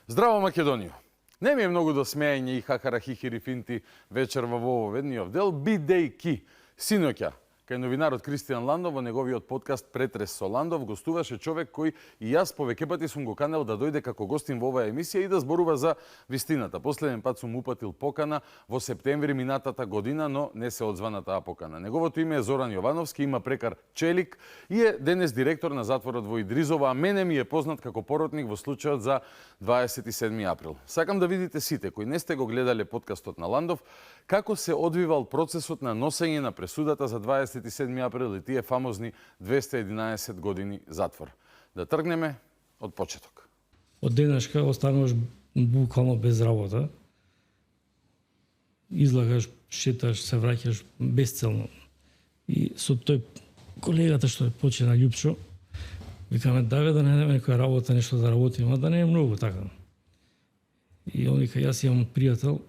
Здраво, Македонија! Не ми е многу до смејање и хахара хихири финти вечер во ововедниот дел бидејќи синоќа кај новинарот Кристијан Ландов во неговиот подкаст Претрес со Ландов гостуваше човек кој и јас повеќе пати сум го канел да дојде како гостин во оваа емисија и да зборува за вистината. Последен пат сум упатил покана во септември минатата година, но не се одзвана таа покана. Неговото име е Зоран Јовановски, има прекар челик и е денес директор на затворот во Идризово, а мене ми е познат како поротник во случајот за 27 април. Сакам да видите сите кои не сте го гледале подкастот на Ландов, како се одвивал процесот на носење на пресудата за 27 април и тие фамозни 211 години затвор. Да тргнеме од почеток. Од денешка остануваш буквално без работа. Излагаш, шеташ, се враќаш безцелно. И со тој колегата што почна Љупчо, викаме даве да најдеме некоја работа, нешто да работиме, а да не е многу така. И он вика, јас имам пријател,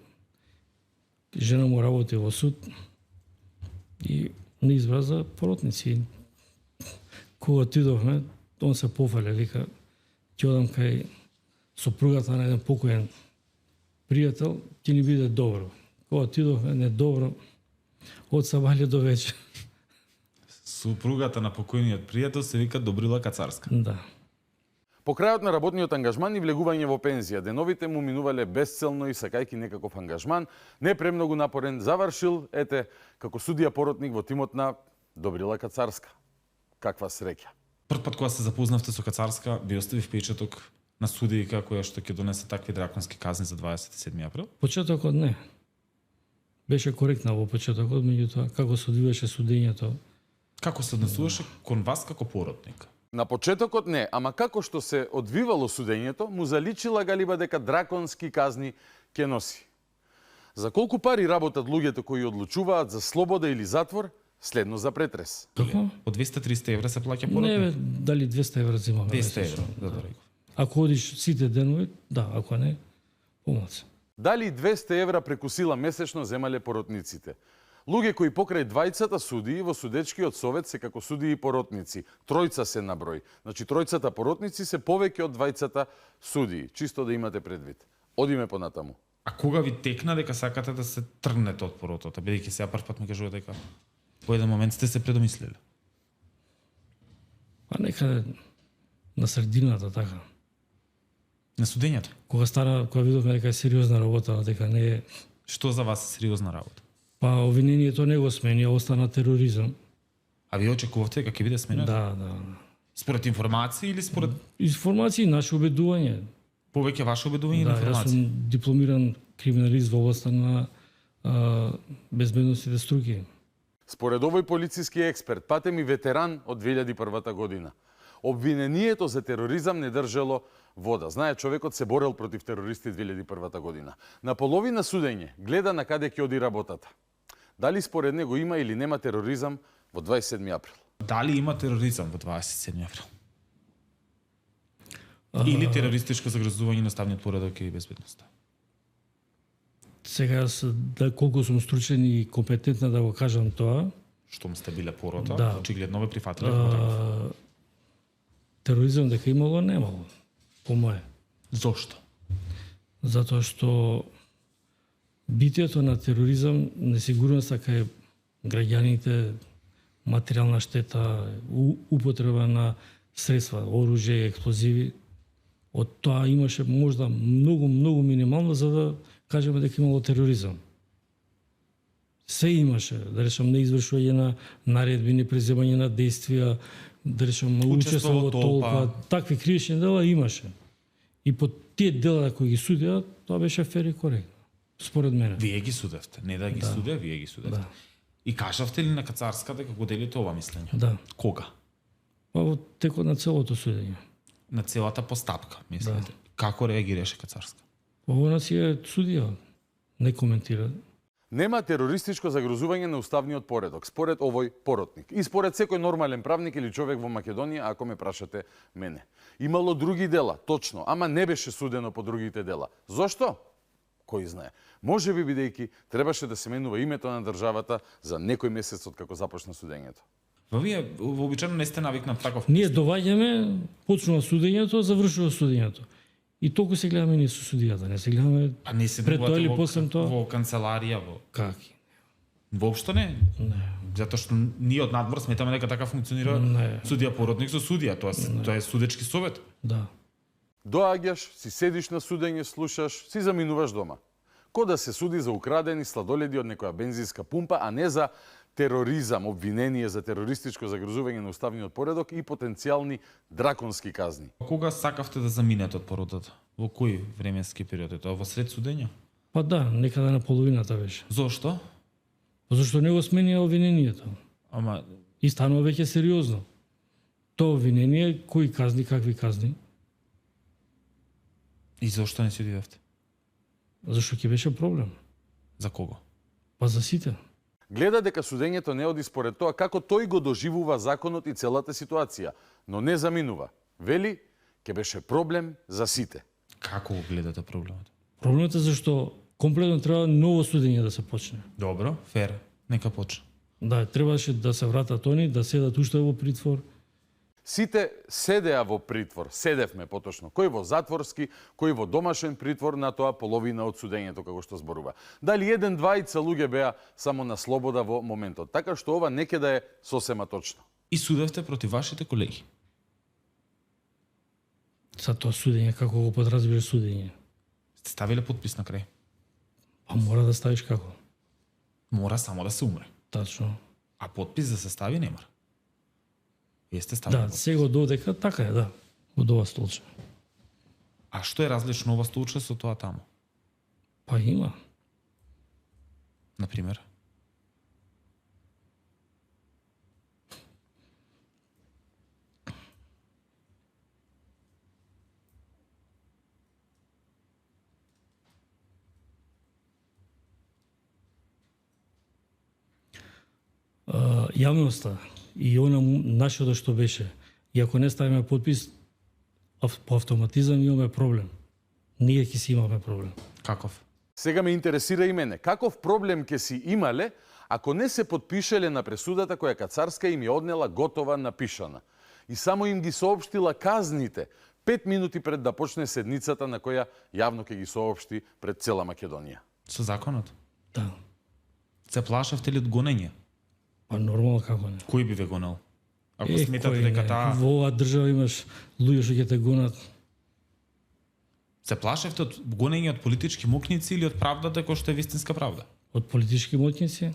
жена му работи во суд и не избра за поротници. Кога отидовме, он се пофале, вика, ќе одам кај сопругата на еден покоен пријател, ќе ни биде добро. Кога отидовме, не добро, од сабајле до вечер. Супругата на покојниот пријател се вика Добрила Кацарска. Да. По крајот на работниот ангажман и влегување во пензија, деновите му минувале безцелно и сакајки некаков ангажман, не премногу напорен, завршил, како судија поротник во тимот на Добрила Кацарска. Каква среќа. Прв пат кога се запознавте со Кацарска, ви остави впечаток на судијка која што ќе донесе такви драконски казни за 27 април? Почетокот не. Беше коректна во почетокот, меѓутоа како се одвиваше судењето. Како се однесуваше кон вас како поротник? На почетокот не, ама како што се одвивало судењето, му заличила галиба дека драконски казни ќе носи. За колку пари работат луѓето кои одлучуваат за слобода или затвор, следно за претрес. Како? Од 200-300 евра се плаќа поротник? Не, дали 200 евра земаме. 200 евра, да реков. Ако одиш сите денови, да, ако не, помалку. Дали 200 евра преку сила месечно земале поротниците? Луѓе кои покрај двајцата судии во судечкиот совет се како судии поротници. Тројца се на број. Значи тројцата поротници се повеќе од двајцата судии. Чисто да имате предвид. Одиме понатаму. А кога ви текна дека сакате да се тргнете од поротата, бидејќи сега прв пат ми кажува дека по еден момент сте се предомислиле? А некаде на средината така. На судењето? Кога видовме дека е сериозна работа, дека не е... Што за вас е сериозна работа? Па обвинението не го смени, остана тероризам. А ви очекувавте дека ќе биде сменет? Да. Според информации или според Информации, наше убедување. повеќе ваше убедување Да, или јас информации? сум дипломиран криминалист во областа на безбедностите струки. Според овој полициски експерт, патем и ветеран од 2001 година. Обвинението за тероризам не држало вода. Знае, човекот се борел против терористи 2001 година. На половина судење гледа на каде ќе оди работата. Дали според него има или нема тероризам во 27 април? Дали има тероризам во 27 април? Или терористичко загрозување на ставниот поредок и безбедноста? Сега да колку сум стручен и компетентна да го кажам тоа, Штом сте биле порота, Да. очигледно ве прифатиле како таков. тероризам дека имало, немало, по моје. Зошто? Затоа што битието на тероризам, несигурноста кај граѓаните, материјална штета, употреба на средства, оружје, експлозиви, од тоа имаше можда многу минимално за да кажеме дека имало тероризам. Се имаше, да речам, неизвршување на наредби, непреземање на действија, да речам, учество во толпа, такви кривични дела имаше. И по тие дела кои ги судеа, тоа беше фер и коректно, според мене. Вие ги судевте, не да ги судеа, вие ги судевте. Да. И кажавте ли на Кацарска дека го делите ова мислење? Да. Кога? Па во текот на целото судење. На целата постапка, мислите? Како реагираше Кацарска? Ова си е судија. Не коментира. Нема терористичко загрозување на уставниот поредок, според овој поротник. И според секој нормален правник или човек во Македонија, ако ме прашате мене. Имало други дела, точно, ама не беше судено по другите дела. Зошто? Кој знае. Може би бидејќи требаше да се менува името на државата за некој месец од како започна судењето. Вие вообичаено не сте навикнат таков. Ние доваѓаме, почнува судењето, завршува судењето. И толку се гледаме ние со судијата, не се гледаме А не се пред тоа или во, после тоа. во канцеларија, во... Каки? Воопшто не? Не. Затоа што ние од надвор сметаме дека така функционира Не. судија поротник со судија, тоа е судечки совет. Да. Доаѓаш, си седиш на судење, слушаш, си заминуваш дома. Ко да се суди за украдени сладоледи од некоја бензинска пумпа, а не за тероризам, обвинение за терористичко загрозување на уставниот поредок и потенцијални драконски казни. Кога сакавте да заминете од породата? Во кој временски период е тоа? Во сред судење? Па да, некаде на половината беше. Зошто? Зашто не го сменија обвинението. Ама И станува веќе сериозно. Тоа обвинение, кои казни, какви казни, и зошто не си одидовте? зашто ќе беше проблем. За кого? Па за сите. Гледа дека судењето не оди според тоа како тој го доживува законот и целата ситуација, но не заминува. Вели, ќе беше проблем за сите. Како го гледате проблемот? Проблемот е зашто комплетно треба ново судење да се почне. Добро, фер, нека почне. Да, требаше да се вратат они, да седат уште во притвор. Сите седеа во притвор, седевме поточно, кој во затворски, кој во домашен притвор, на тоа половина од судењето како што зборува. Дали еден, двајца луѓе беа само на слобода во моментот, така што ова не ќе да е сосема точно. И судевте против вашите колеги. За тоа судење, како го подразбираш судење? Сте ставиле подпис на крај. Па мора да ставиш како? Мора само да се умре. Тачно. А подпис да се стави не мора. Јесте ставили Да, подпис. сега додека така е, да. Од ова случај. А што е различно ова случај со тоа таму? Па има. Например? Јавноста и она нашето што беше, и ако не ставиме подпис, по автоматизам имаме проблем. Ние ќе си имаме проблем. Каков? Сега ме интересира и мене, каков проблем ќе си имале ако не се подпишеле на пресудата која Кацарска им ја однела готова напишана и само им ги соопштила казните 5 минути пред да почне седницата на која јавно ќе ги соопшти пред цела Македонија. Со законот? Да. Се плашавте ли од гонење? Па нормално како не. Кој би ве гонел? Ако сметате кој дека не? таа... Во оваа држава имаш луѓе што ќе те гонат. Се плашевте од гонење од политички мокници или од правдата која што е вистинска правда? Од политички моќници?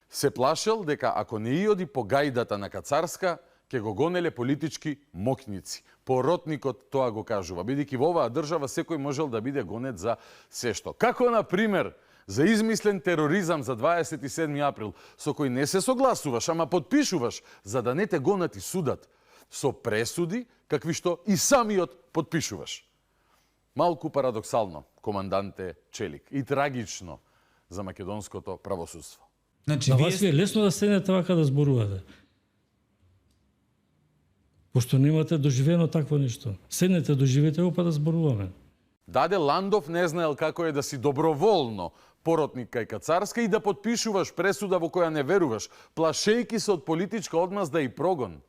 Се плашел дека ако не и оди по гајдата на Кацарска, ќе го гонеле политички мокници. Поротникот тоа го кажува, бидејќи во оваа држава секој можел да биде гонет за се што. Како, на пример, за измислен тероризам за 27 април, со кој не се согласуваш, ама подпишуваш, за да не те гонат и судат, со пресуди, какви што и самиот подпишуваш. Малку парадоксално, команданте Челик, и трагично за македонското правосудство. Значи, На вас ви е лесно да седнете вака да зборувате. Пошто немате доживено такво нешто. Седнете, доживете го, па да зборуваме. Даде Ландов не знаел како е да си доброволно поротник кај Кацарска и да подпишуваш пресуда во која не веруваш, плашејки се од политичка одмазда и прогон.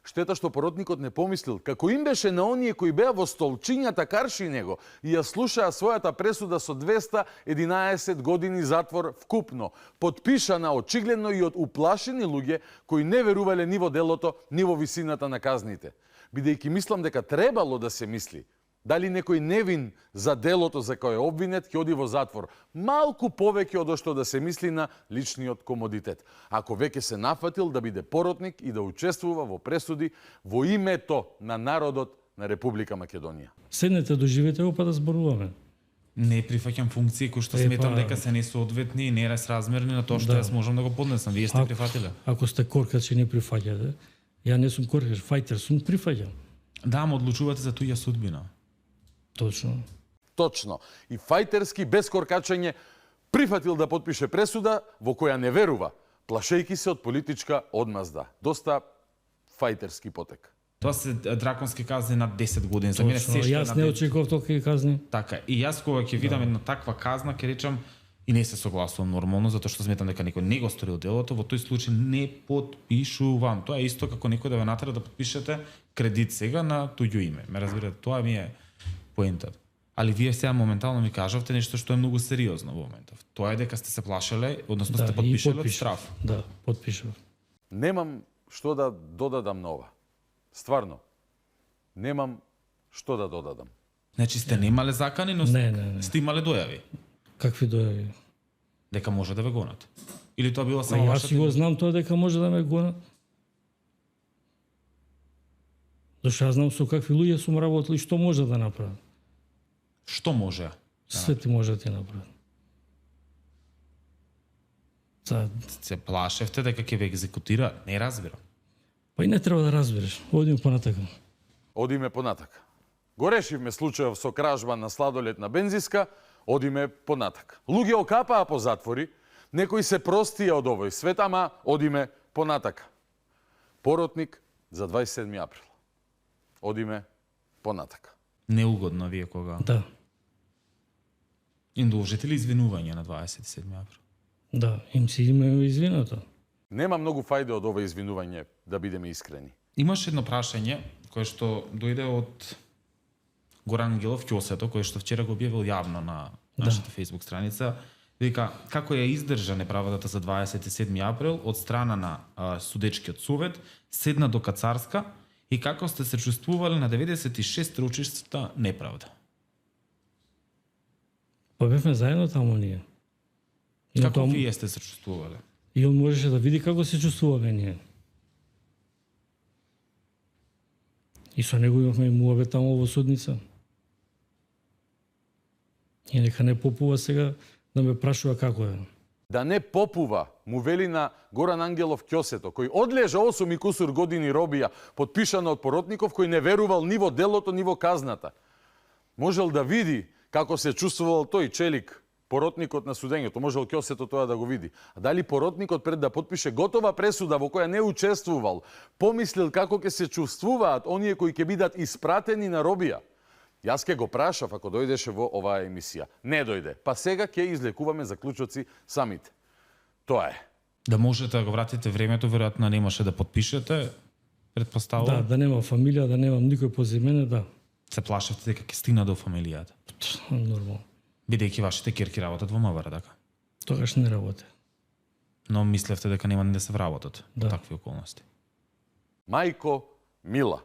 Штета што поротникот не помислил како им беше на оние кои беа во столчињата карши него и ја слушаа својата пресуда со 211 години затвор вкупно, подпишана очигледно и од уплашени луѓе кои не верувале ни во делото, ни во висината на казните. Бидејќи мислам дека требало да се мисли дали некој невин за делото за кој е обвинет ќе оди во затвор. Малку повеќе од што да се мисли на личниот комодитет. Ако веќе се нафатил да биде поротник и да учествува во пресуди во името на народот на Република Македонија. Седнете, доживете го, па да зборуваме. Не прифаќам функции кои што сметам дека се несоодветни и несразмерни на тоа што јас можам да го поднесам. Вие сте прифатиле. Ако сте коркач и не прифаќате, ја не сум коркач, фајтер сум, прифаќам. Да, ама одлучувате за туѓа судбина. Точно. Точно. И фајтерски, без коркачење, прифатил да потпише пресуда во која не верува, плашејки се од политичка одмазда. Доста фајтерски потек. Тоа се драконски казни над 10 години. За мене се што Јас не очекував толку казни. Така, и јас кога ќе видам една таква казна, ќе речам и не се согласувам нормално, затоа што сметам дека некој не го сторил делото, во тој случај не потпишувам. Тоа е исто како некој да ве натера да потпишете кредит сега на туѓо име. Ме разбирате, тоа ми е поентата. Али вие сега моментално ми кажавте нешто што е многу сериозно во моментов. Тоа е дека сте се плашеле, односно сте потпишале од страф. Да, потпишав. Немам што да додадам на ова. Стварно. Немам што да додадам. Значи сте немале закани, но Не. сте имале дојави Какви дојави? дека може да ве гонат. Или тоа била Па само јас вашата? си го знам тоа дека може да ме гонат. Зашто јас знам со какви луѓе сум работил и што може да направат. Што може? Све ти може да ти направат. Се плашевте дека ќе ве екзекутира? Не разбирам. Па и не треба да разбереш. Одиме понатака. Одиме понатака. Го решивме случајов со кражба на сладолед на бензиска, одиме понатака. Луѓе окапаа по затвори, некои се простија од овој свет, ама одиме понатака. Поротник за 27 април. Одиме понатака. Неугодно вие кога Да, им должите ли извинување на 27 април? да, им си име извината. Нема многу фајде од ова извинување, да бидеме искрени. Имаш едно прашање кое што дојде од Горан Ангелов Ќосето, кој што вчера го објавил јавно на нашата Facebook страница. Вика, како ја издржа неправдата за 27 април од страна на судечкиот совет, седна до Кацарска и како сте се чувствувале на 96 рочишта неправда? Па бевме заедно таму ние. И на Како тоа- вие сте се чувствувале? И он можеше да види како се чувствуваме ние. И со него имавме и муабет таму во судница. И нека не попува сега да ме прашува како е. Да не попува, му вели на Горан Ангелов Ќосето, кој одлежа 8 и кусур години робија, подпишано од поротников, кој не верувал ни во делото, ни во казната. Можел да види како се чувствувал тој челик, поротникот на судењето, можел Ќосето тоа да го види. А дали поротникот пред да подпише готова пресуда во која не учествувал, помислил како ќе се чувствуваат оние кои ќе бидат испратени на робија? Јас ке го прашав ако дојдеше во оваа емисија. Не дојде. Па сега ќе излекуваме заклучоци самите. Тоа е. Да можете да го вратите времето, веројатно немаше да подпишете, предпоставувам. Да нема фамилија, да немам никој пози мене, да. Се плашевте дека ќе стигна до фамилијата. Нормално. Бидејќи вашите керки работат во МВР, така? Тогаш не работе. Но мислевте дека нема ни да се вработат во Да. такви околности. Мајко мила.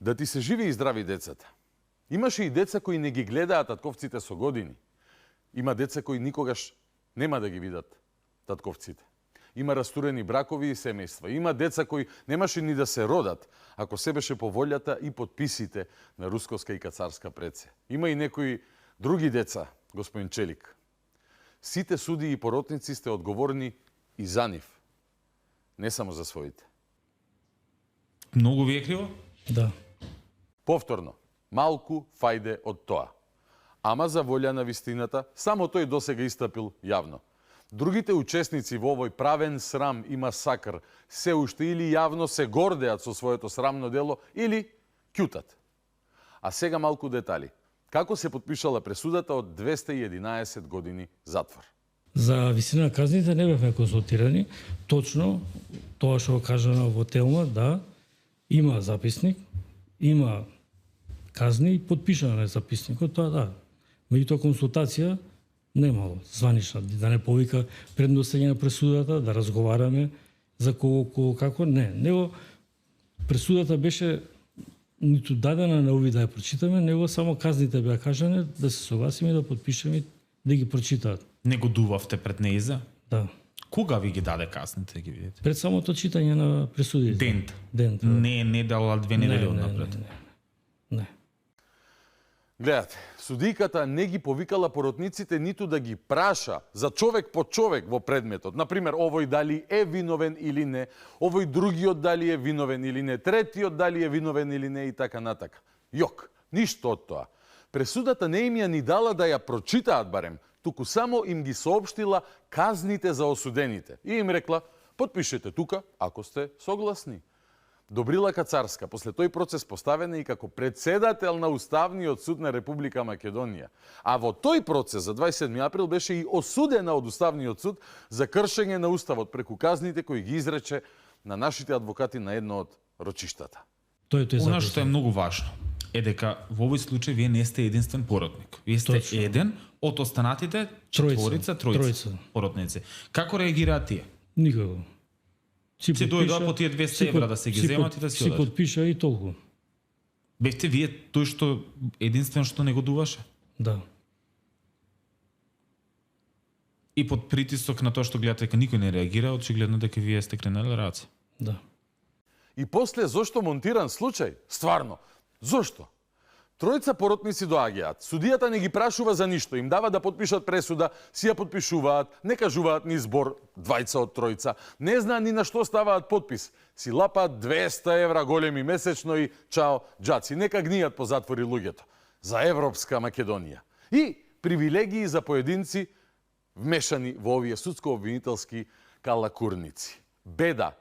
Да ти се живи и здрави децата. Имаше и деца кои не ги гледаат татковците со години. Има деца кои никогаш нема да ги видат татковците. Има растурени бракови и семејства. Има деца кои немаше ни да се родат, ако се беше по волјата и подписите на рускоска и кацарска преце. Има и некои други деца, господин Челик. Сите суди и поротници сте одговорни и за нив. Не само за своите. Многу ви е криво? Да. Повторно, малку фајде од тоа. Ама за волја на вистината, само тој досега истапил јавно. Другите учесници во овој правен срам и масакр се уште или јавно се гордеат со своето срамно дело или ќутат. А сега малку детали. Како се подпишала пресудата од 211 години затвор? За висина на казните не бевме консултирани. Точно тоа што го кажано во Телма, да, има записник, има казни и подпишано е записникот, тоа да. Меѓутоа консултација немало, званична, да не повика пред носење на пресудата, да разговараме за кого како, не. Него пресудата беше ниту дадена на ови да ја прочитаме, него само казните беа кажани да се согласиме да подпишеме да ги прочитаат. Не го дувавте пред неиза? Да. Кога ви ги даде казните да ги видите? Пред самото читање на пресудите. Дент. Дент. Да. Не недела, 2 недели не, однапред. не. Гледате, судијката не ги повикала поротниците ниту да ги праша за човек по човек во предметот. Например, овој дали е виновен или не, овој другиот дали е виновен или не, третиот дали е виновен или не и така натака. Јок, ништо од тоа. Пресудата не им ја ни дала да ја прочитаат барем, туку само им ги соопштила казните за осудените. И им рекла, потпишете тука, ако сте согласни. Добрила Кацарска, после тој процес поставена и како председател на Уставниот суд на Република Македонија. А во тој процес за 27 април беше и осудена од Уставниот суд за кршење на Уставот преку казните кои ги изрече на нашите адвокати на едно од рочиштата. Тој Она што е многу важно е дека во овој случај вие не сте единствен поротник. Вие сте Точно. еден од останатите четворица, тројца поротници. Како реагираат тие? Никако. Си дојдоа по тие 200 евра да се ги земат и да си одат. Си подпиша и толку. Бевте вие тој што единствен што не го дуваше? Да. И под притисок на тоа што гледате дека никој не реагира, очигледно дека вие сте кренали раце. Да. И после, зошто монтиран случај? Стварно, зошто? Тројца поротници доаѓаат, судијата не ги прашува за ништо, им дава да подпишат пресуда, си ја подпишуваат, не кажуваат ни збор, двајца од тројца, не знаат ни на што ставаат подпис, си лапаат 200 евра големи месечно и чао, џаци, нека гнијат по затвори луѓето. За Европска Македонија. И привилегии за поединци вмешани во овие судско-обвинителски калакурници. Беда.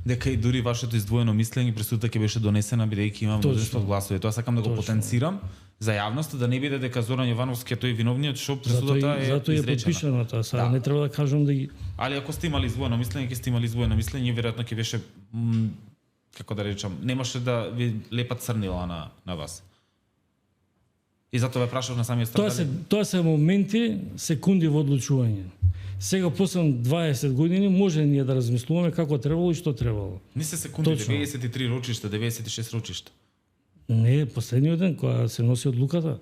Дека и дури вашето издвоено мислење пресудата ќе беше донесена бидејќи има множество гласови. Тоа сакам да го потенцирам за јавноста, да не биде дека Зоран Јовановски е тој виновниот што пресудата е Затоа е изречена. подпишано тоа, сега Да. не треба да кажам да ги... Али ако сте имали издвоено мислење, ќе сте имали издвоено мислење, веројатно ќе беше како да речам, немаше да ви лепат црнила на вас. И затоа ве прашав на самиот старт. Тоа се моменти, секунди во одлучување. Сега после 20 години може ние да размислуваме како требало и што требало. Не се секунди, Точно. 93 рочишта, 96 рочишта. Не е последниот ден кога се носи одлуката.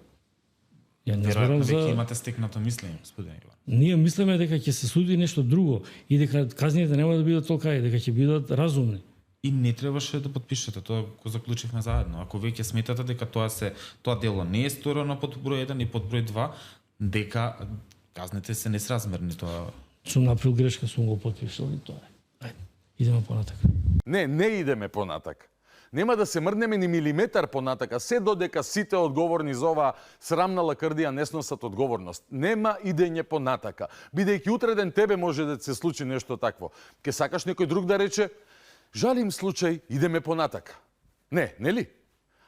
Ја не зборам Веројатно веќе за... имате стекнато мислење, господин Иван. Ние мислиме дека ќе се суди нешто друго и дека казните нема да бидат толкаи, дека ќе бидат разумни. И не требаше да подпишете, тоа го заклучивме заедно. Ако веќе сметате дека тоа дело не е сторено под број 1 и под број 2, дека казните се несразмерни, тоа Сум направил грешка, сум го потпишал и тоа е. Ајде, идеме понатак. Не идеме понатак. Нема да се мрднеме ни милиметар понатака, се додека сите одговорни за оваа срамна лакрдија не сносат одговорност. Нема идење понатака. Бидејќи утре ден тебе може да се случи нешто такво. Ке сакаш некој друг да рече, жалим случај, идеме понатака. Не, нели?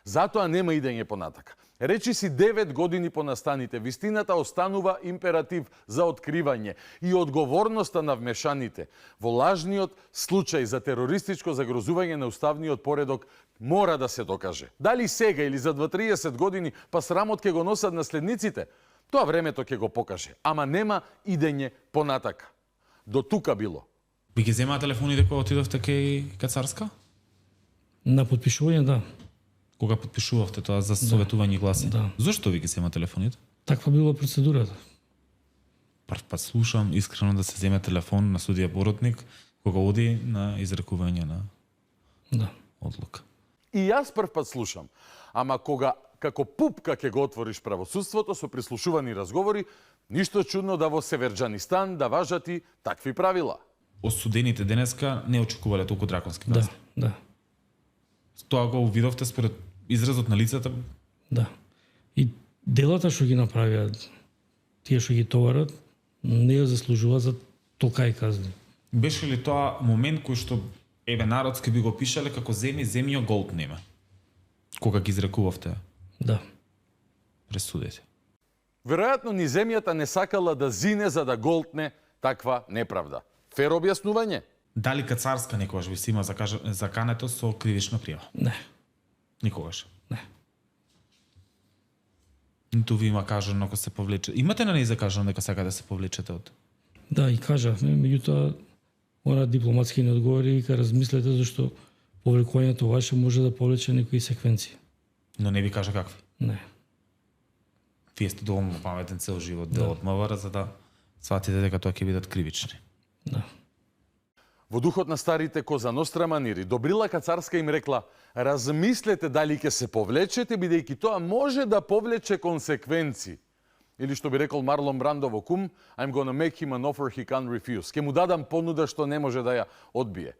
Затоа нема идење понатака. Речи си 9 години по настаните, вистината останува императив за откривање и одговорноста на вмешаните во лажниот случај за терористичко загрозување на уставниот поредок мора да се докаже. Дали сега или за 20-30 години, па срамот ќе го носат наследниците, тоа времето ќе го покаже. Ама нема идење понатака. До тука било. ви ги земаа телефоните кога отидовте кај Кацарска? На подпишување, да. Кога подпишувавте тоа за советување и гласање? Да. Зошто ви ги зема телефоните? Таква била процедурата. Прв пат слушам искрено да се земе телефон на судија поротник кога оди на изрекување на Да. одлука. И јас прв пат слушам. Ама кога како пупка ќе го отвориш правосудството со прислушувани разговори, ништо чудно да во Северџанистан да важат и такви правила. Осудените денеска не очекувале толку драконски Да, казни. да, Тоа го увидовте според изразот на лицата. да. И делата што ги направија, тие што ги товарат, не ја заслужуваат за толкаи казни. Беше ли тоа момент кој што народски би го пишале како земјо голд нема? Кога ги изрекувавте Да. пресудите? Веројатно ни земјата не сакала да зине за да голтне таква неправда. Фер објаснување? Дали Кацарска некогаш ви си има закането со кривична пријава? Не. Никогаш. Не. Ниту ви има кажано ако се повлече. Имате на неј закажано дека сака да се повлечете од? Да, и кажавме, меѓутоа она дипломатски не одговори и ка размислете зашто повлекувањето ваше може да повлече некои секвенции. Но не ви кажа какви. Не. Вие сте доволно паметен цел живот дел од МВР за да сватите дека тоа ќе бидат кривични. Да. Во духот на старите Коза Ностра манири, Добрила Кацарска им рекла: размислете дали ќе се повлечете, бидејќи тоа може да повлече консеквенци. Или што би рекол Марлон Брандо во Кум, I'm gonna make him an offer he can't refuse. Ке му дадам понуда што не може да ја одбие.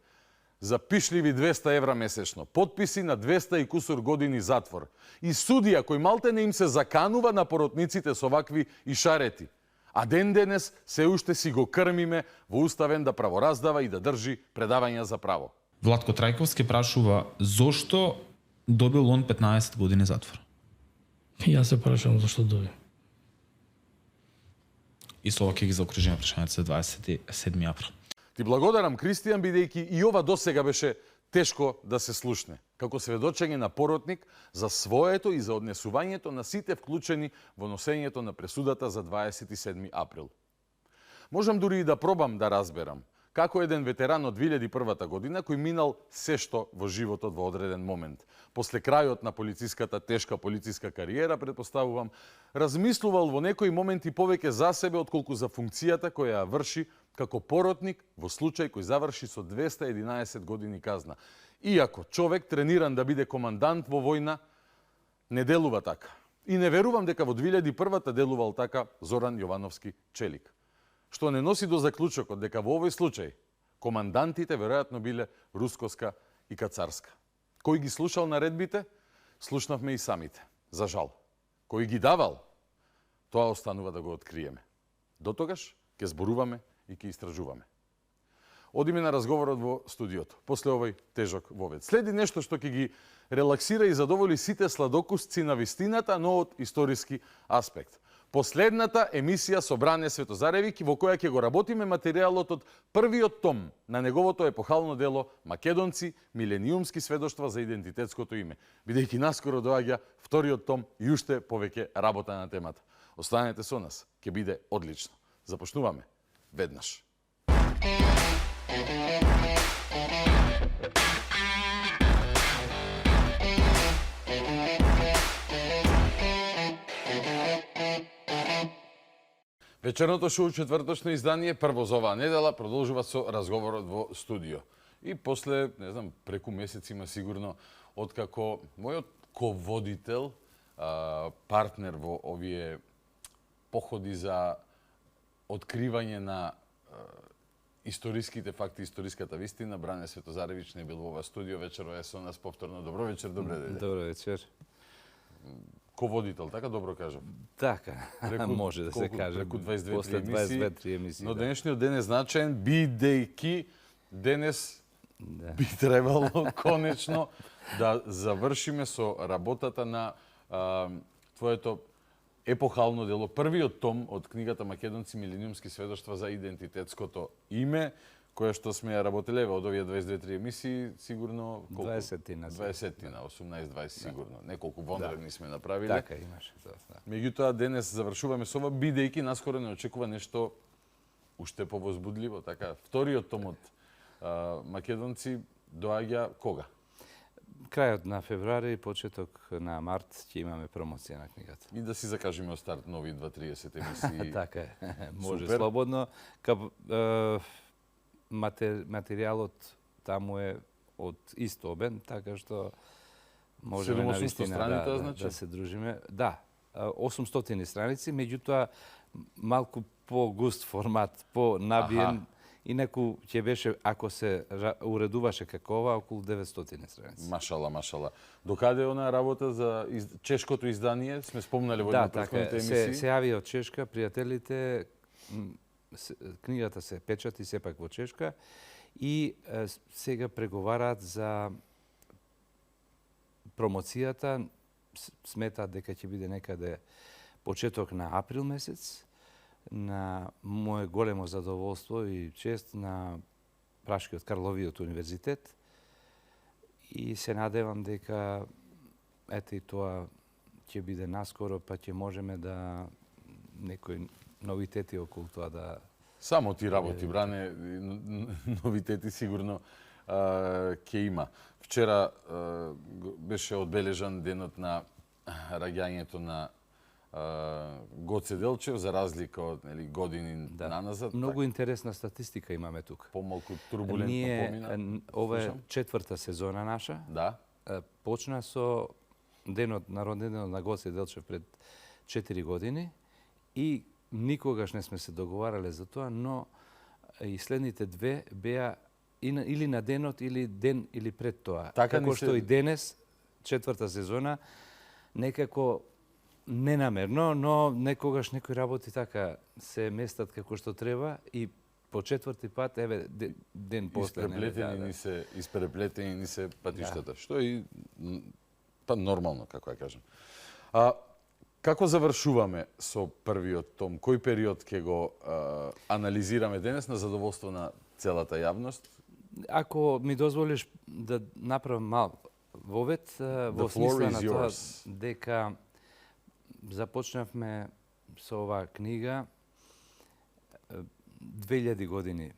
Запишливи 200 евра месечно, подписи на 200 и кусур години затвор. И судија кој малте не им се заканува на поротниците со вакви ишарети. А ден денес се уште си го крмиме во уставен да правораздава и да држи предавања за право. Владко Трајковски прашува зошто добил он 15 години затвор. И јас се прашувам зашто доби. И со ова ќе ги заокружиме прашањето за 27 април. Ти благодарам, Кристијан, бидејќи и ова досега беше тешко да се слушне, како сведочење на поротник за своето и за однесувањето на сите вклучени во носењето на пресудата за 27 април. Можам дури и да пробам да разберам како еден ветеран од 2001 година кој минал се што во животот во одреден момент, после крајот на полициската тешка полициска кариера, предпоставувам, размислувал во некои моменти повеќе за себе отколку за функцијата која ја врши како поротник во случај кој заврши со 211 години казна. Иако човек трениран да биде командант во војна, не делува така. И не верувам дека во 2001-та делувал така Зоран Јовановски Челик. Што не носи до заклучокот дека во овој случај командантите веројатно биле рускоска и кацарска. Кој ги слушал наредбите, слушнавме и самите. За жал. Кој ги давал, тоа останува да го откриеме. Дотогаш ќе зборуваме и ќе истражуваме. Одиме на разговорот во студиото, после овој тежок вовед. Следи нешто што ќе ги релаксира и задоволи сите сладокусци на вистината, но од историски аспект. Последната емисија со Бране Светозаревиќ, во која ќе го работиме материјалот од првиот том на неговото епохално дело Македонци, милениумски сведоштва за идентитетското име. Бидејќи наскоро доаѓа вториот том и уште повеќе работа на темата. Останете со нас, ќе биде одлично. Започнуваме веднаш. Вечерното шоу четврточно издание прво за оваа недела продолжува со разговорот во студио. И после, не знам, преку месец има сигурно откако мојот ководител, партнер во овие походи за откривање на историските факти, историската вистина, Бране Светозаревиќ не бил во ова студио, вечерва е со нас повторно. Добро вечер, добре дојде. Добро вечер. Ководител, така добро кажам. Така, може да се каже. Преку 22 после 22 емисии. Но денешниот ден е значаен, бидејќи денес би требало конечно да завршиме со работата на твоето епохално дело, првиот том од книгата Македонци, милениумски сведоштва за идентитетското име, која што сме ја работеле од овие 22 емисии, сигурно колку? 20-тина. 20-тина, 18-20 сигурно. Неколку вонредни сме направиле. Така имаше тоа. Да. Меѓутоа денес завршуваме со ова, бидејќи наскоро не очекува нешто уште повозбудливо. Така, вториот том од Македонци доаѓа кога? Крајот на февруари и почеток на март ќе имаме промоција на книгата. И да си закажеме од старт нови 2-30 емисии. Така е. Може Супер. слободно. Материјалот таму е од исто обем, така што можеме 700 навистина страни, тоа значи? да се дружиме. Да, 800 страници, меѓутоа малку по-густ формат, по-набиен. Инаку ќе беше, ако се уредуваше како ова, околу 900 страници. Машала, машала. Докаде е онаа работа за чешкото издание? Сме спомнали во една од претходните емисии. Се јави од Чешка, пријателите, книгата се печати сепак во Чешка и сега преговараат за промоцијата. Сметаат дека ќе биде некаде почеток на април месец. На моје големо задоволство и чест на Прашкиот Карловиот универзитет и се надевам дека ете и тоа ќе биде наскоро, па ќе можеме да некои новитети околу тоа да... Само ти работи, Бране, новитети сигурно ќе има. Вчера беше одбележан денот на раѓањето на Гоце Делчев, за разлика од години наназад. Многу интересна статистика имаме тука. Помалку турбулентно помина. Ова е четврта сезона наша. Да. Почна со народен денот на Гоце Делчев пред 4 години и никогаш не сме се договарале за тоа, но и следните две беа или на денот или ден или пред тоа. Така како што и денес, четврта сезона, некако ненамерно, но некогаш некои работи така се местат како што треба и по четврти пат, еве, ден после. Испреплетени ни се патиштата, што е нормално, како ја кажам. Како завршуваме со првиот том? Кој период ќе го анализираме денес на задоволство на целата јавност? Ако ми дозволиш да направам мал вовед, во смисла на тоа дека започнавме со оваа книга 2000 години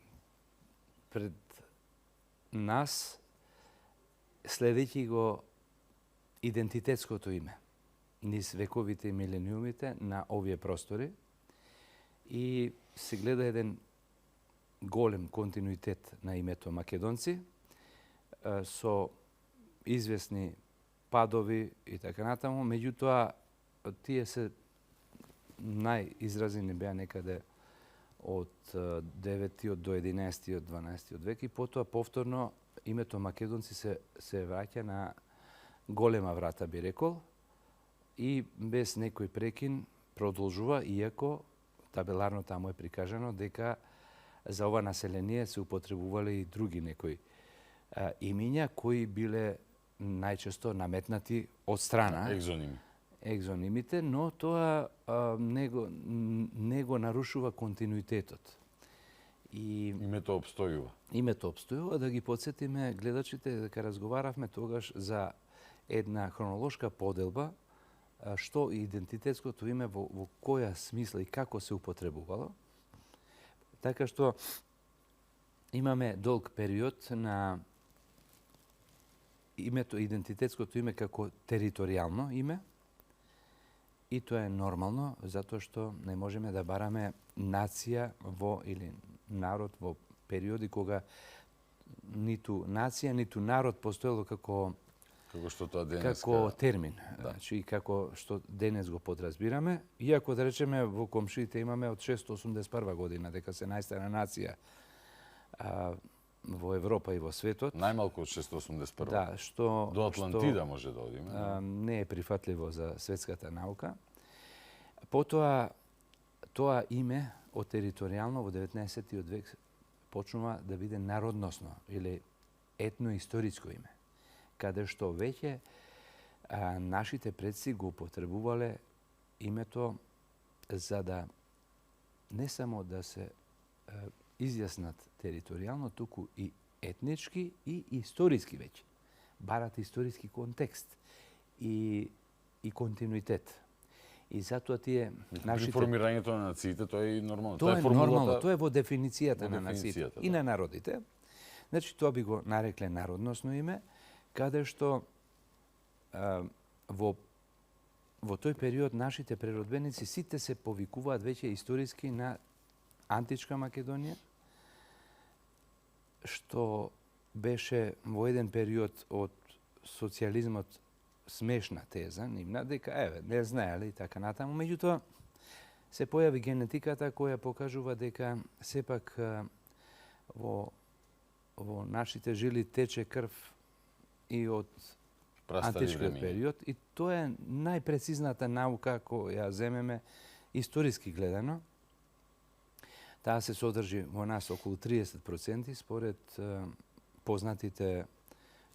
пред нас, следејќи го идентитетското име низ вековите и милениумите на овие простори и се гледа еден голем континуитет на името македонци со известни падови и така натаму, меѓутоа тие се најизразени беа некаде од 9 до 11 12 век и потоа повторно името македонци се враќа на голема врата, би рекол, и без некој прекин продолжува, иако табеларно таму е прикажано дека за ова население се употребувале и други некои имиња кои биле најчесто наметнати од страна. Екзонимите, но тоа не го нарушува континуитетот. И името обстојува. Името обстојува, да ги подсетиме гледачите дека разговаравме тогаш за една хронолошка поделба што идентитетското име во која смисла и како се употребувало. Така што имаме долг период на идентитетското име како територијално име, и тоа е нормално, затоа што не можеме да бараме нација или народ во периоди кога ниту нација, ниту народ постоело како што тоа денес термин. Да. Значи, како што денес го подразбираме, иако да речеме во комшиите имаме од 681 година дека се најстара нација во Европа и во светот. Најмалку од 681. Да, што до Атлантида може да одиме. Не е прифатливо за светската наука. Потоа тоа име од територијално во 19 век почнува да биде народносно или етноисториско име, каде што веќе нашите предци го употребувале името за да не само да се изјаснат територијално, туку и етнички и историски веќе. Барат историски контекст и континуитет. И затоа тие нашите... При формирањето на нациите тоа е нормално. Тоа е нормално, тоа е во дефиницијата на нациите и на народите. Значи, тоа би го нарекле народносно име, каде што во тој период нашите преродбеници сите се повикуваат веќе историски на античка Македонија, што беше во еден период од социјализмот смешна теза, нивна, дека, не знаеле и така натаму. Меѓутоа, се појави генетиката која покажува дека сепак во нашите жили тече крв и од античкиот период. И тоа е најпрецизната наука која ја земеме историски гледано. Таа се содржи во нас околу 30% според познатите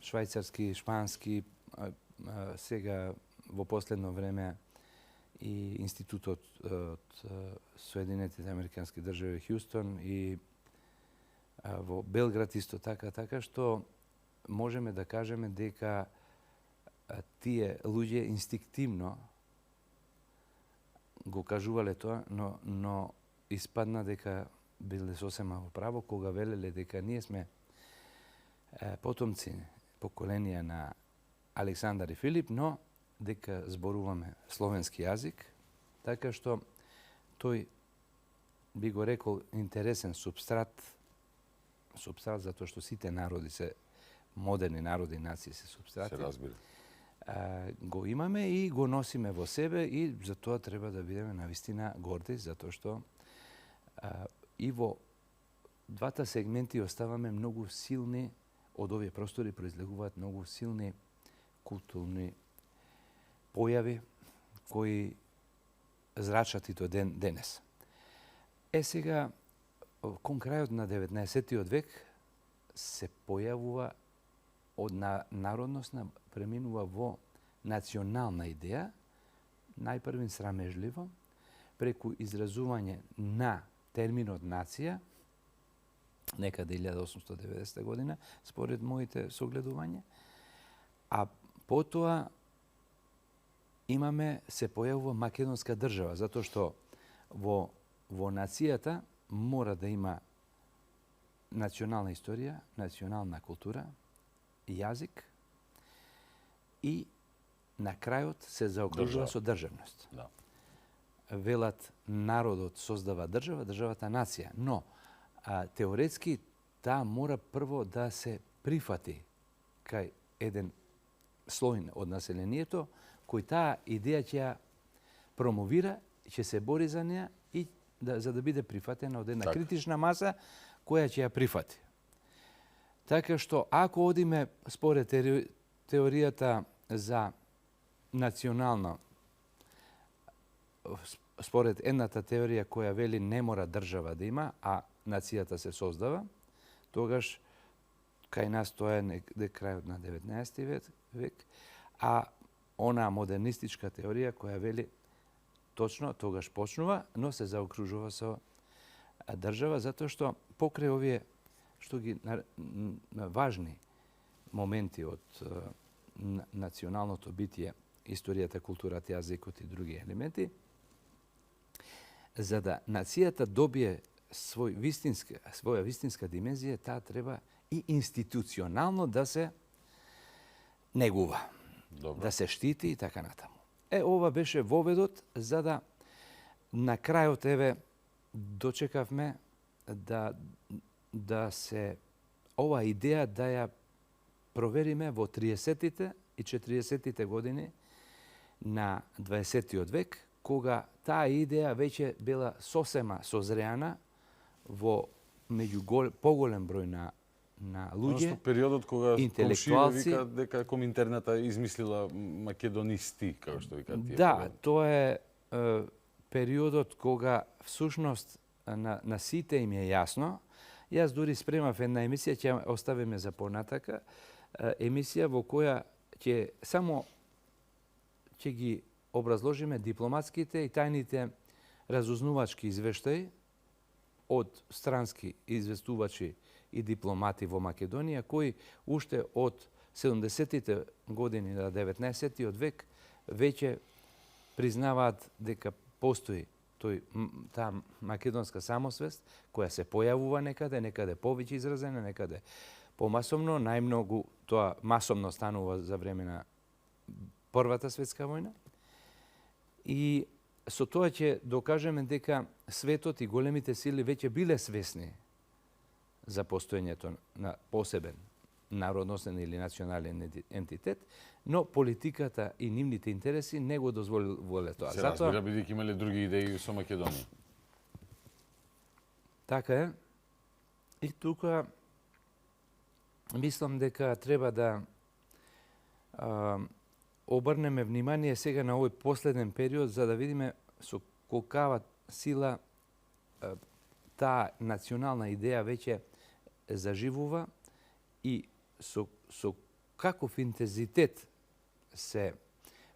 швајцарски, шпански, сега во последно време и Институтот од Соединетите Американски држави Хјустон и во Белград исто така што можеме да кажеме дека тие луѓе инстинктивно го кажувале тоа, но испадна дека биле сосема во право кога велеле дека ние сме потомци, поколенија на Александар и Филип, но дека зборуваме словенски јазик Така што тој би го рекол интересен субстрат затоа што сите народи се модерни народи и нации се субстрати. Се разбира. Го имаме и го носиме во себе и за тоа треба да бидеме навистина горди, затоа што и во двата сегменти оставаме многу силни, од овие простори произлегуваат многу силни културни појави кои зрачат и до денес. Сега, кон крајот на 19. век се појавува од народностна преминува во национална идеја, најпрвин срамежливо, преку изразување на терминот нација, некаде 1890 година, според моите согледувања, а потоа се појавува македонска држава, затоа што во нацијата мора да има национална историја, национална култура, јазик и на крајот се заокружува со државност. Да. Велат народот создава држава, државата нација, но теоретски таа мора прво да се прифати кај еден слој од населението кој таа идеја ќе ја промовира, ќе се бори за неа и за да биде прифатена од една критична маса која ќе ја прифати. Така што ако одиме според теоријата за национално, според едната теорија која вели не мора држава да има, а нацијата се создава, тогаш кај нас тоа е некаде крајот на 19. век, а она модернистичка теорија која вели точно тогаш почнува, но се заокружува со држава, затоа што покрај овие што ги важни моменти од националното битие, историјата, културата, јазикот и други елементи, за да нацијата добие своја вистинска димензија, таа треба и институционално да се негува, да се штити и така натаму. Ова беше воведот за да на крајот дочекавме да се ова идеја да ја провериме во 30-тите и 40-тите години на 20-тиот век, кога таа идеја веќе била сосема созреана во меѓу поголем број на луѓе, периодот кога интелектуалци вика дека Коминтерната измислила македонисти, како што викаат тие. Да, тоа е периодот кога всушност на сите им е јасно. Јас дури спремав една емисија, ќе оставиме за понатака, емисија во која ќе ги образложиме дипломатските и тајните разузнувачки извештаи од странски известувачи и дипломати во Македонија, кои уште од 70-тите години на 19-тиот век веќе признаваат дека постои таа македонска самосвест, која се појавува некаде повеќе изразена, некаде помасовно, најмногу тоа масовно станува за време на Првата светска војна. И со тоа ќе докажеме дека светот и големите сили веќе биле свесни за постоењето на посебен народносен или национален ентитет, но политиката и нивните интереси не го дозволиле тоа. Се разбира, бидејќи имале други идеи со Македонија. Така е. И тука мислам дека треба да обрнеме внимание сега на овој последен период, за да видиме со колкава сила таа национална идеја веќе заживува и со каков интензитет се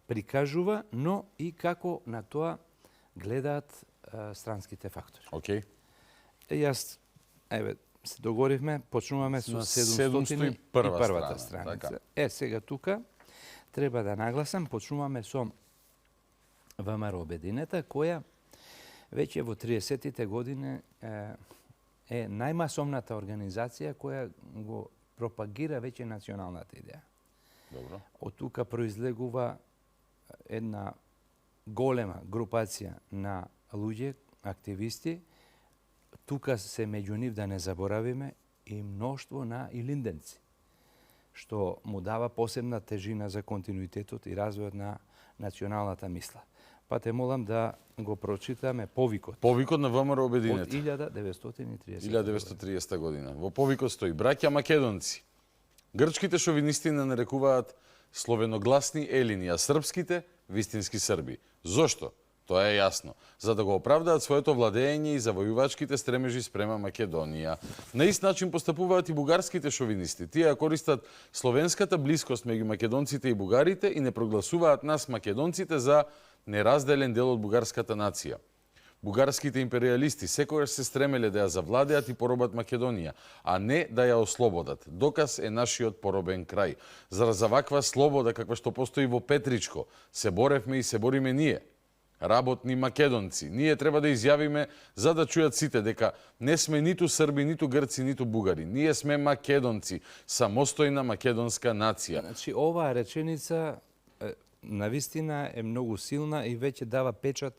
прикажува, но и како на тоа гледаат странските фактори. Океј. Јас, се договоривме, почнуваме со 701 страница. Сега тука треба да нагласам, почнуваме со ВМРО Обединета, која веќе во 30-тите години е најмасовната организација која го пропагира веќе националната идеја. Добро. Од тука произлегува една голема групација на луѓе, активисти, тука се меѓу нив, да не заборавиме, и мноштво на илинденци, што му дава посебна тежина за континуитетот и развојот на националната мисла. Па те молам да го прочитаме повикот. Повикот на ВМРО Од Обединета. 1930. 1930 година. Во повикот стои: браќа македонци, грчките шовинисти не нарекуваат словеногласни елини, а српските вистински срби. Зошто? Тоа е јасно. За да го оправдаат своето владење и завојувачките стремежи спрема Македонија. На ист начин постапуваат и бугарските шовинисти. Тие ја користат словенската блискост меѓу македонците и бугарите и не прогласуваат нас македонците за неразделен дел од бугарската нација. Бугарските империалисти секогаш се стремеле да ја завладеат и поробат Македонија, а не да ја ослободат. Доказ е нашиот поробен крај. За ваква слобода каква што постои во Петричко, се боревме и се бориме ние, работни македонци. Ние треба да изјавиме, за да чујат сите, дека не сме ниту срби, ниту грци, ниту бугари. Ние сме македонци, самостојна македонска нација. Значи, оваа реченица навистина е многу силна и веќе дава печат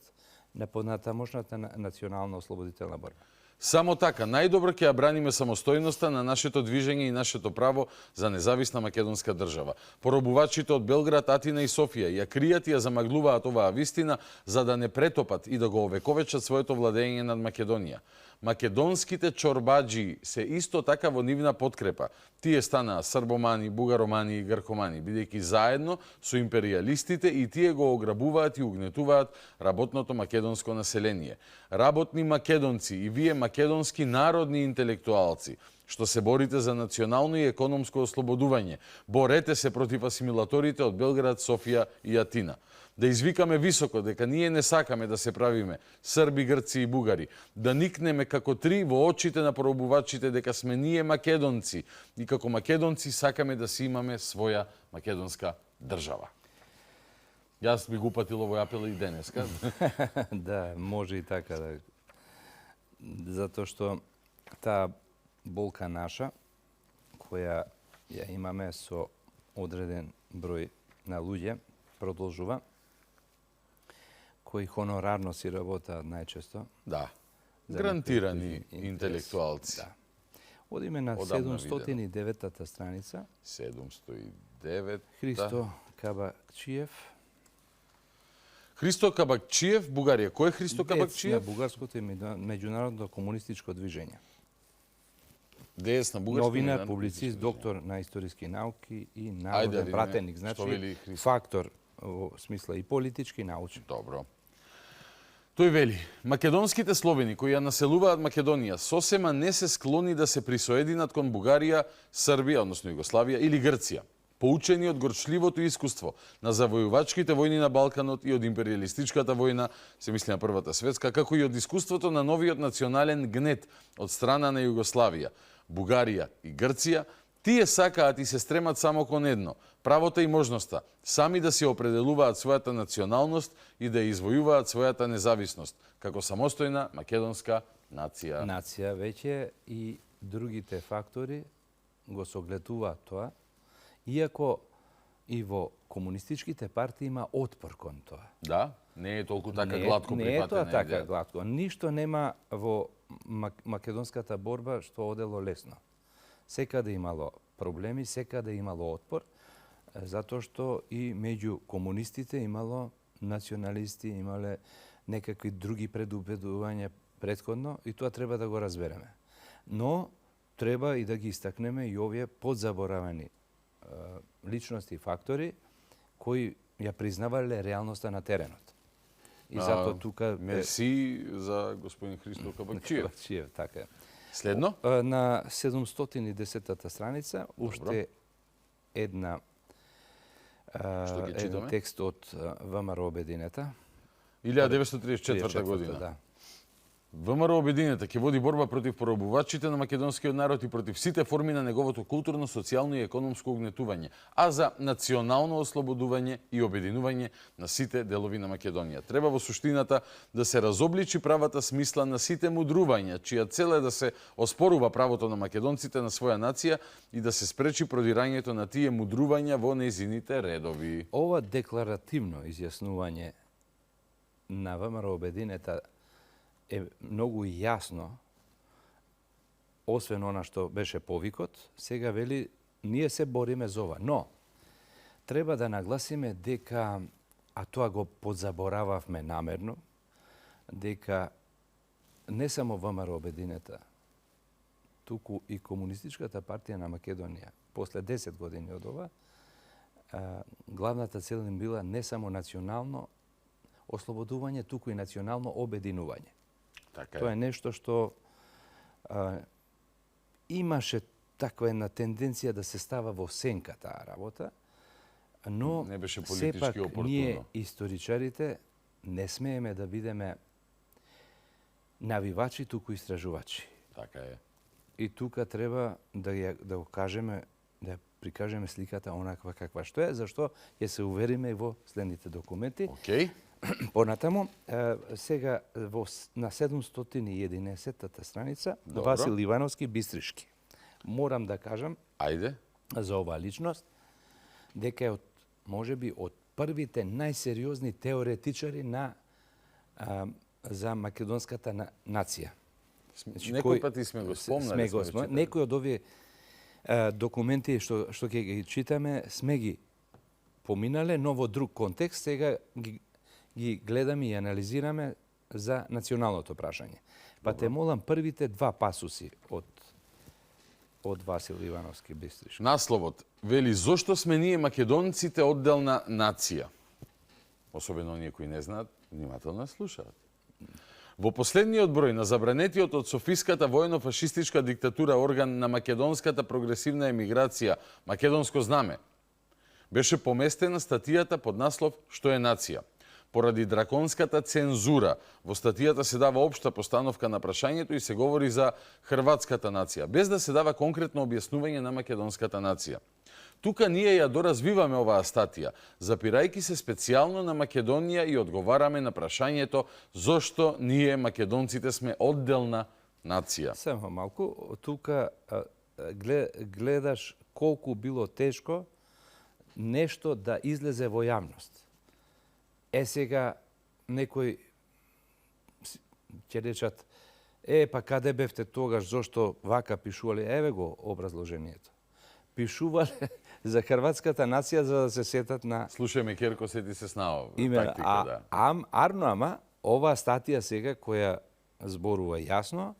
на понатамошната национална ослободителна борба. Само така, најдобро ќе ја браниме самостојноста на нашето движење и нашето право за независна македонска држава. Поробувачите од Белград, Атина и Софија ја кријат и ја замаглуваат оваа вистина за да не претопат и да го овековечат своето владење над Македонија. Македонските чорбаджи се исто така во нивна подкрепа. Тие станаа србомани, бугаромани и гркомани, бидејќи заедно со империалистите и тие го ограбуваат и угнетуваат работното македонско население. Работни македонци и вие македонски народни интелектуалци, што се борите за национално и економско ослободување, борете се против асимилаторите од Белград, Софија и Атина. Да извикаме високо дека ние не сакаме да се правиме срби, грци и бугари, да никнеме како три во очите на поробувачите дека сме ние македонци и како македонци сакаме да си имаме своја македонска држава. Јас би го упатил овој апел и денеска. Да, може и така да. Затоа што таа болка наша, која ја имаме со одреден број на луѓе, продолжува, кои хонорарно си работаат најчесто. Да. За Грантирани интерес. интелектуалци. Да. Одиме на Одамна 709-та страница. 709. Христо Кабакчиев. Христо Кабакчиев, Бугарија. Кој е Христо Дец на Кабакчиев? бугарското и меѓународно комунистичко движење. Дес на бугарско. Новинар, меѓународно публицист, движење. доктор на историски науки и Ајде, народен видиме пратеник. што Значи, вели Христо. фактор во смисла и политички и научен. Добро. Тој вели, македонските словени кои ја населуваат Македонија сосема не се склони да се присоединат кон Бугарија, Србија, односно Југославија или Грција. Поучени од горчливото искуство на завојувачките војни на Балканот и од империалистичката војна, се мисли на Првата светска, како и од искуството на новиот национален гнет од страна на Југославија, Бугарија и Грција, тие сакаат и се стремат само кон едно – правото и можноста сами да се определуваат својата националност и да извојуваат својата независност, како самостојна македонска нација. Нација веќе и другите фактори го согледуваат тоа, иако и во комунистичките партии има отпор кон тоа. Да, не е толку така гладко не прифатена е тоа така идеја. гладко. Ништо нема во македонската борба што одело лесно. Секаде имало проблеми, секаде имало отпор, затоа што и меѓу комунистите имало националисти, имале некакви други предубедувања претходно и тоа треба да го разбереме. Но треба и да ги истакнеме и овие подзаборавени личности и фактори кои ја признавале реалноста на теренот. И затоа тука Мерси за господин Христо Кабакчиев. Кабакчиев, така е. Следно? На 710-та страница уште една Што ги читаме? еден текст од ВМРО Обединета. 1934 година. Да. ВМРО Обединета ќе води борба против поробувачите на македонскиот народ и против сите форми на неговото културно, социјално и економско угнетување, а за национално ослободување и обединување на сите делови на Македонија. Треба во суштината да се разобличи правата смисла на сите мудрувања, чија цел е да се оспорува правото на македонците на своја нација и да се спречи продирањето на тие мудрувања во нејзините редови. Ова декларативно изјаснување на ВМРО Обединета е многу јасно, освен она што беше повикот, сега вели ние се бориме за ова. Но треба да нагласиме дека, а тоа го подзаборававме намерно, дека не само ВМРО Обединета, туку и Комунистичката партија на Македонија, после 10 години од ова, главната цел им била не само национално ослободување, туку и национално обединување. Така Тоа е нешто што имаше таква една тенденција да се става во сенка таа работа, но Не беше политички сепак опортуно. ние историчарите не смееме да бидеме навивачи, туку истражувачи. Така е. И тука треба да го кажеме, да прикажеме сликата онаква каква што е, зашто ќе се увериме и во следните документи. Океј. Понатаму, сега на 711-та страница, Добро. Васил Ивановски Бистришки. Морам да кажам Ајде. за оваа личност, дека е можеби од првите најсериозни теоретичари за македонската нација. Некој пати сме го спомнали. Некои од овие документи што ќе ги читаме, сме ги поминале, но во друг контекст, сега ги гледаме и анализираме за националното прашање. Па те молам првите два пасуси од Васил Ивановски Бистришки. Насловот вели зошто сме ние македонците одделна нација. Особено оние кои не знаат, внимателно слушаат. Во последниот број на забранетиот од Софиската воено-фашистичка диктатура орган на македонската прогресивна емиграција Македонско знаме, беше поместена статијата под наслов «Што е нација?». Поради драконската цензура, во статијата се дава општа постановка на прашањето и се говори за хрватската нација, без да се дава конкретно објаснување на македонската нација. Тука ние ја доразвиваме оваа статија, запирајќи се специјално на Македонија и одговараме на прашањето зошто ние македонците сме одделна нација. Само малку, тука гледаш колку било тешко нешто да излезе во јавност. Сега некој ќе речат, па каде бевте тогаш, зошто вака пишувале? Еве го образложението. Пишувале за хрватската нација за да се сетат на Слушајме Керко, сети се снао. тактика, ама оваа статија сега која зборува јасно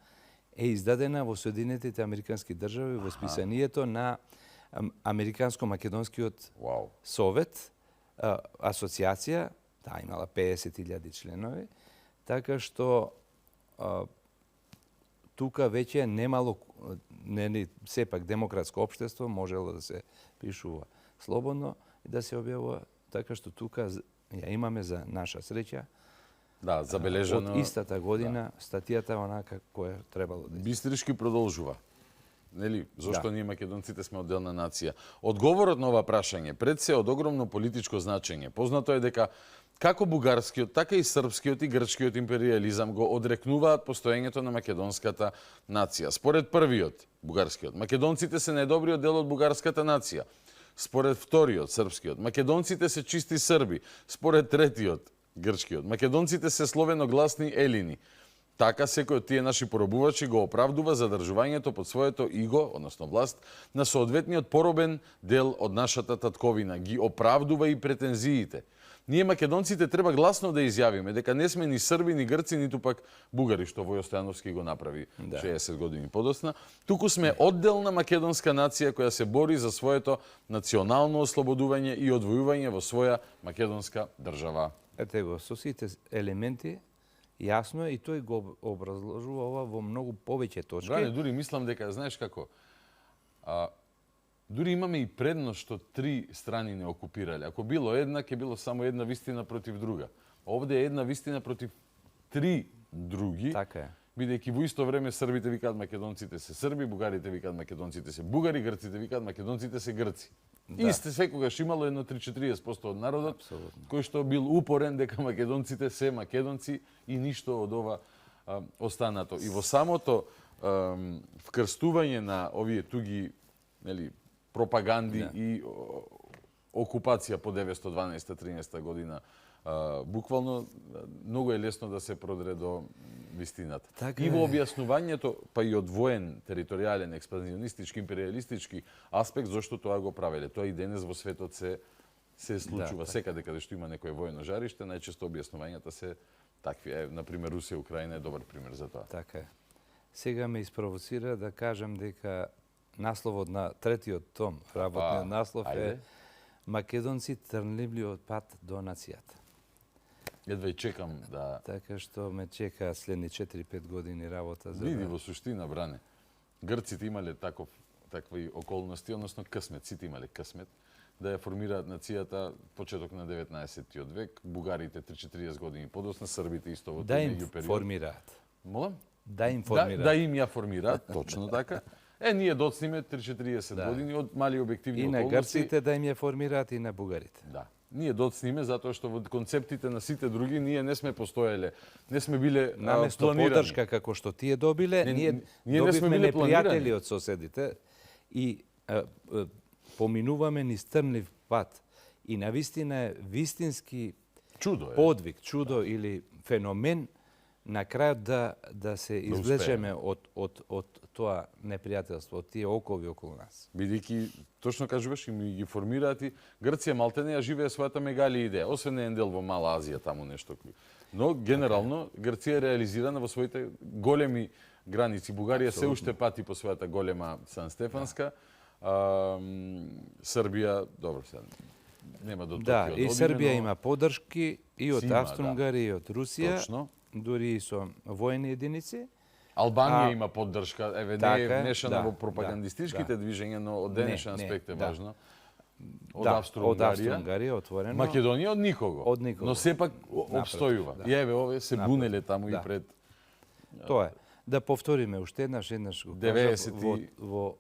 е издадена во Соединетите Американски држави во списанието на Американско-македонскиот совет, асоциација, таа имала 50.000 членови, така што тука веќе немало, сепак демократско општество можело да се пишува слободно и да се објавува, така што тука ја имаме за наша среќа. Да, забележано. Од истата година статијата онака која требало да Бистришки продолжува. Нели, зошто ние македонците сме одделна нација? Одговорот на ова прашање пред се од огромно политичко значење. Познато е дека како бугарскиот, така и српскиот и грчкиот империализам го одрекнуваат постоењето на македонската нација. Според првиот, бугарскиот, македонците се најдобриот дел од бугарската нација. Според вториот, српскиот, македонците се чисти срби. Според третиот, грчкиот, македонците се словеногласни елини. Така секој од тие наши поробувачи го оправдува задржувањето под своето иго, односно власт, на соодветниот поробен дел од нашата татковина. Ги оправдува и претензиите. Ние македонците треба гласно да изјавиме дека не сме ни срби, ни грци, ниту пак бугари, што Војо Стојановски го направи 60 години подосна. Туку сме одделна македонска нација која се бори за своето национално ослободување и одвојување во своја македонска држава. Ете го, со сите елементи, јасно е и тој го образложува ова во многу повеќе точки. Бране, дури мислам дека, знаеш како, дури имаме и предност што три страни не окупирале. Ако било една, ќе било само една вистина против друга. Овде е една вистина против три други. Така е. Бидејќи во исто време србите викаат македонците се срби, бугарите викаат македонците се бугари, грците викаат македонците се грци. Да. Исте секогаш имало едно 30-40% од народот кој што бил упорен дека македонците се македонци и ништо од ова останато. И во самото вкрстување на овие туги, нели, пропаганди и окупација по 912-13 година, буквално многу е лесно да се продре до вистината. Така И во е. објаснувањето, па и од воен, територијален, експанзионистички, империалистички аспект, зошто тоа го правеле. Тоа и денес во светот се случува. така. Секаде каде што има некое воено жариште, најчесто објаснувањата се такви. Например, Русија, Украина е добар пример за тоа. Така е. Сега ме испровоцира да кажам дека насловот на третиот том, работниот наслов е ајде. Македонци трнливиот пат до нацијата. Едва и чекам да Така што ме чека следни 4-5 години работа за види во суштина, Бране. Грците имале такви околности, односно късмет, сите имале късмет, да ја формираат нацијата почеток на 19-тиот век, бугарите 3-40 години подосна, србите исто во да тој им меѓупериод. формираат. Молам? Да им Да, формираат. да им ја формираат, точно така. Ние доцниме 3-40 Да. години од мали објективни И на околности. грците да им ја формираат и на бугарите. Да. Ние доцниме затоа што во концептите на сите други ние не сме постоеле, не сме биле Наместо планирани. поддршка како што тие добиле, ние не сме добивме биле непријатели планирани. од соседите и поминуваме низ трнлив пат. И навистина е вистински Чудо е. подвиг, чудо или феномен на крајот да се извлечеме од тоа непријателство, од тие окови околу нас. Бидејќи, точно кажуваш, и ми ги формираат и Грција малтене ја живее својата мегали идеја, освен еден дел во Мала Азија, таму нешто. Но, генерално, Грција е реализирана во своите големи граници. Бугарија се уште пати по својата голема Сан Стефанска. Србија, добро сега, нема до Да, Токио и да Србија одиме, но има поддршки и од Си има, Австро-Унгарија и од Русија, Точно. дури и со воени единици. Албанија има поддршка, еве, не Така е е, внешана да, во пропагандистичките да. движења, но од денешен Не, аспект е да. важно. Од Да, од Австро-Унгарија. Австро-Унгарија отворено. Македонија од никого. Од никого. Но сепак обстојува. да. И еве, овие се Напротив, бунеле таму и да. пред Тоа е. Да повториме уште еднаш го 90 кажав во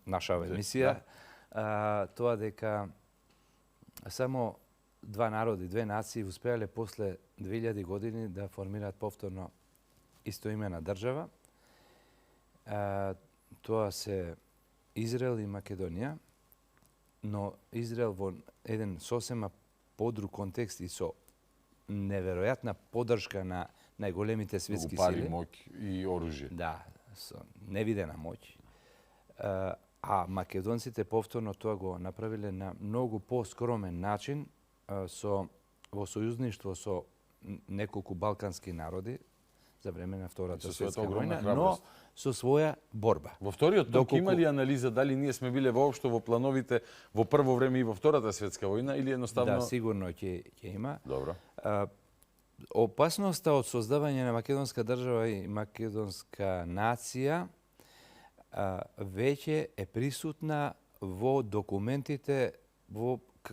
наша емисија, тоа дека само два народи, две нации успеале после 2000 години да формираат повторно истоимена држава. Тоа се Израел и Македонија, но Израел во еден сосема подруг контекст и со неверојатна поддршка на најголемите светски многу пари, сили. моќ и оружје. Да, со невидена моќ. А македонците повторно тоа го направиле на многу поскромен начин во сојузништво со неколку балкански народи за време на Втората со својата светска огромна војна, но храброст. со своја борба. Во вториот том Доколку- има ли анализа дали ние сме биле воопшто во плановите во прво време и во Втората светска војна или едноставно? Да, сигурно ќе има. Добро. Опасноста од создавање на македонска држава и македонска нација веќе е присутна во документите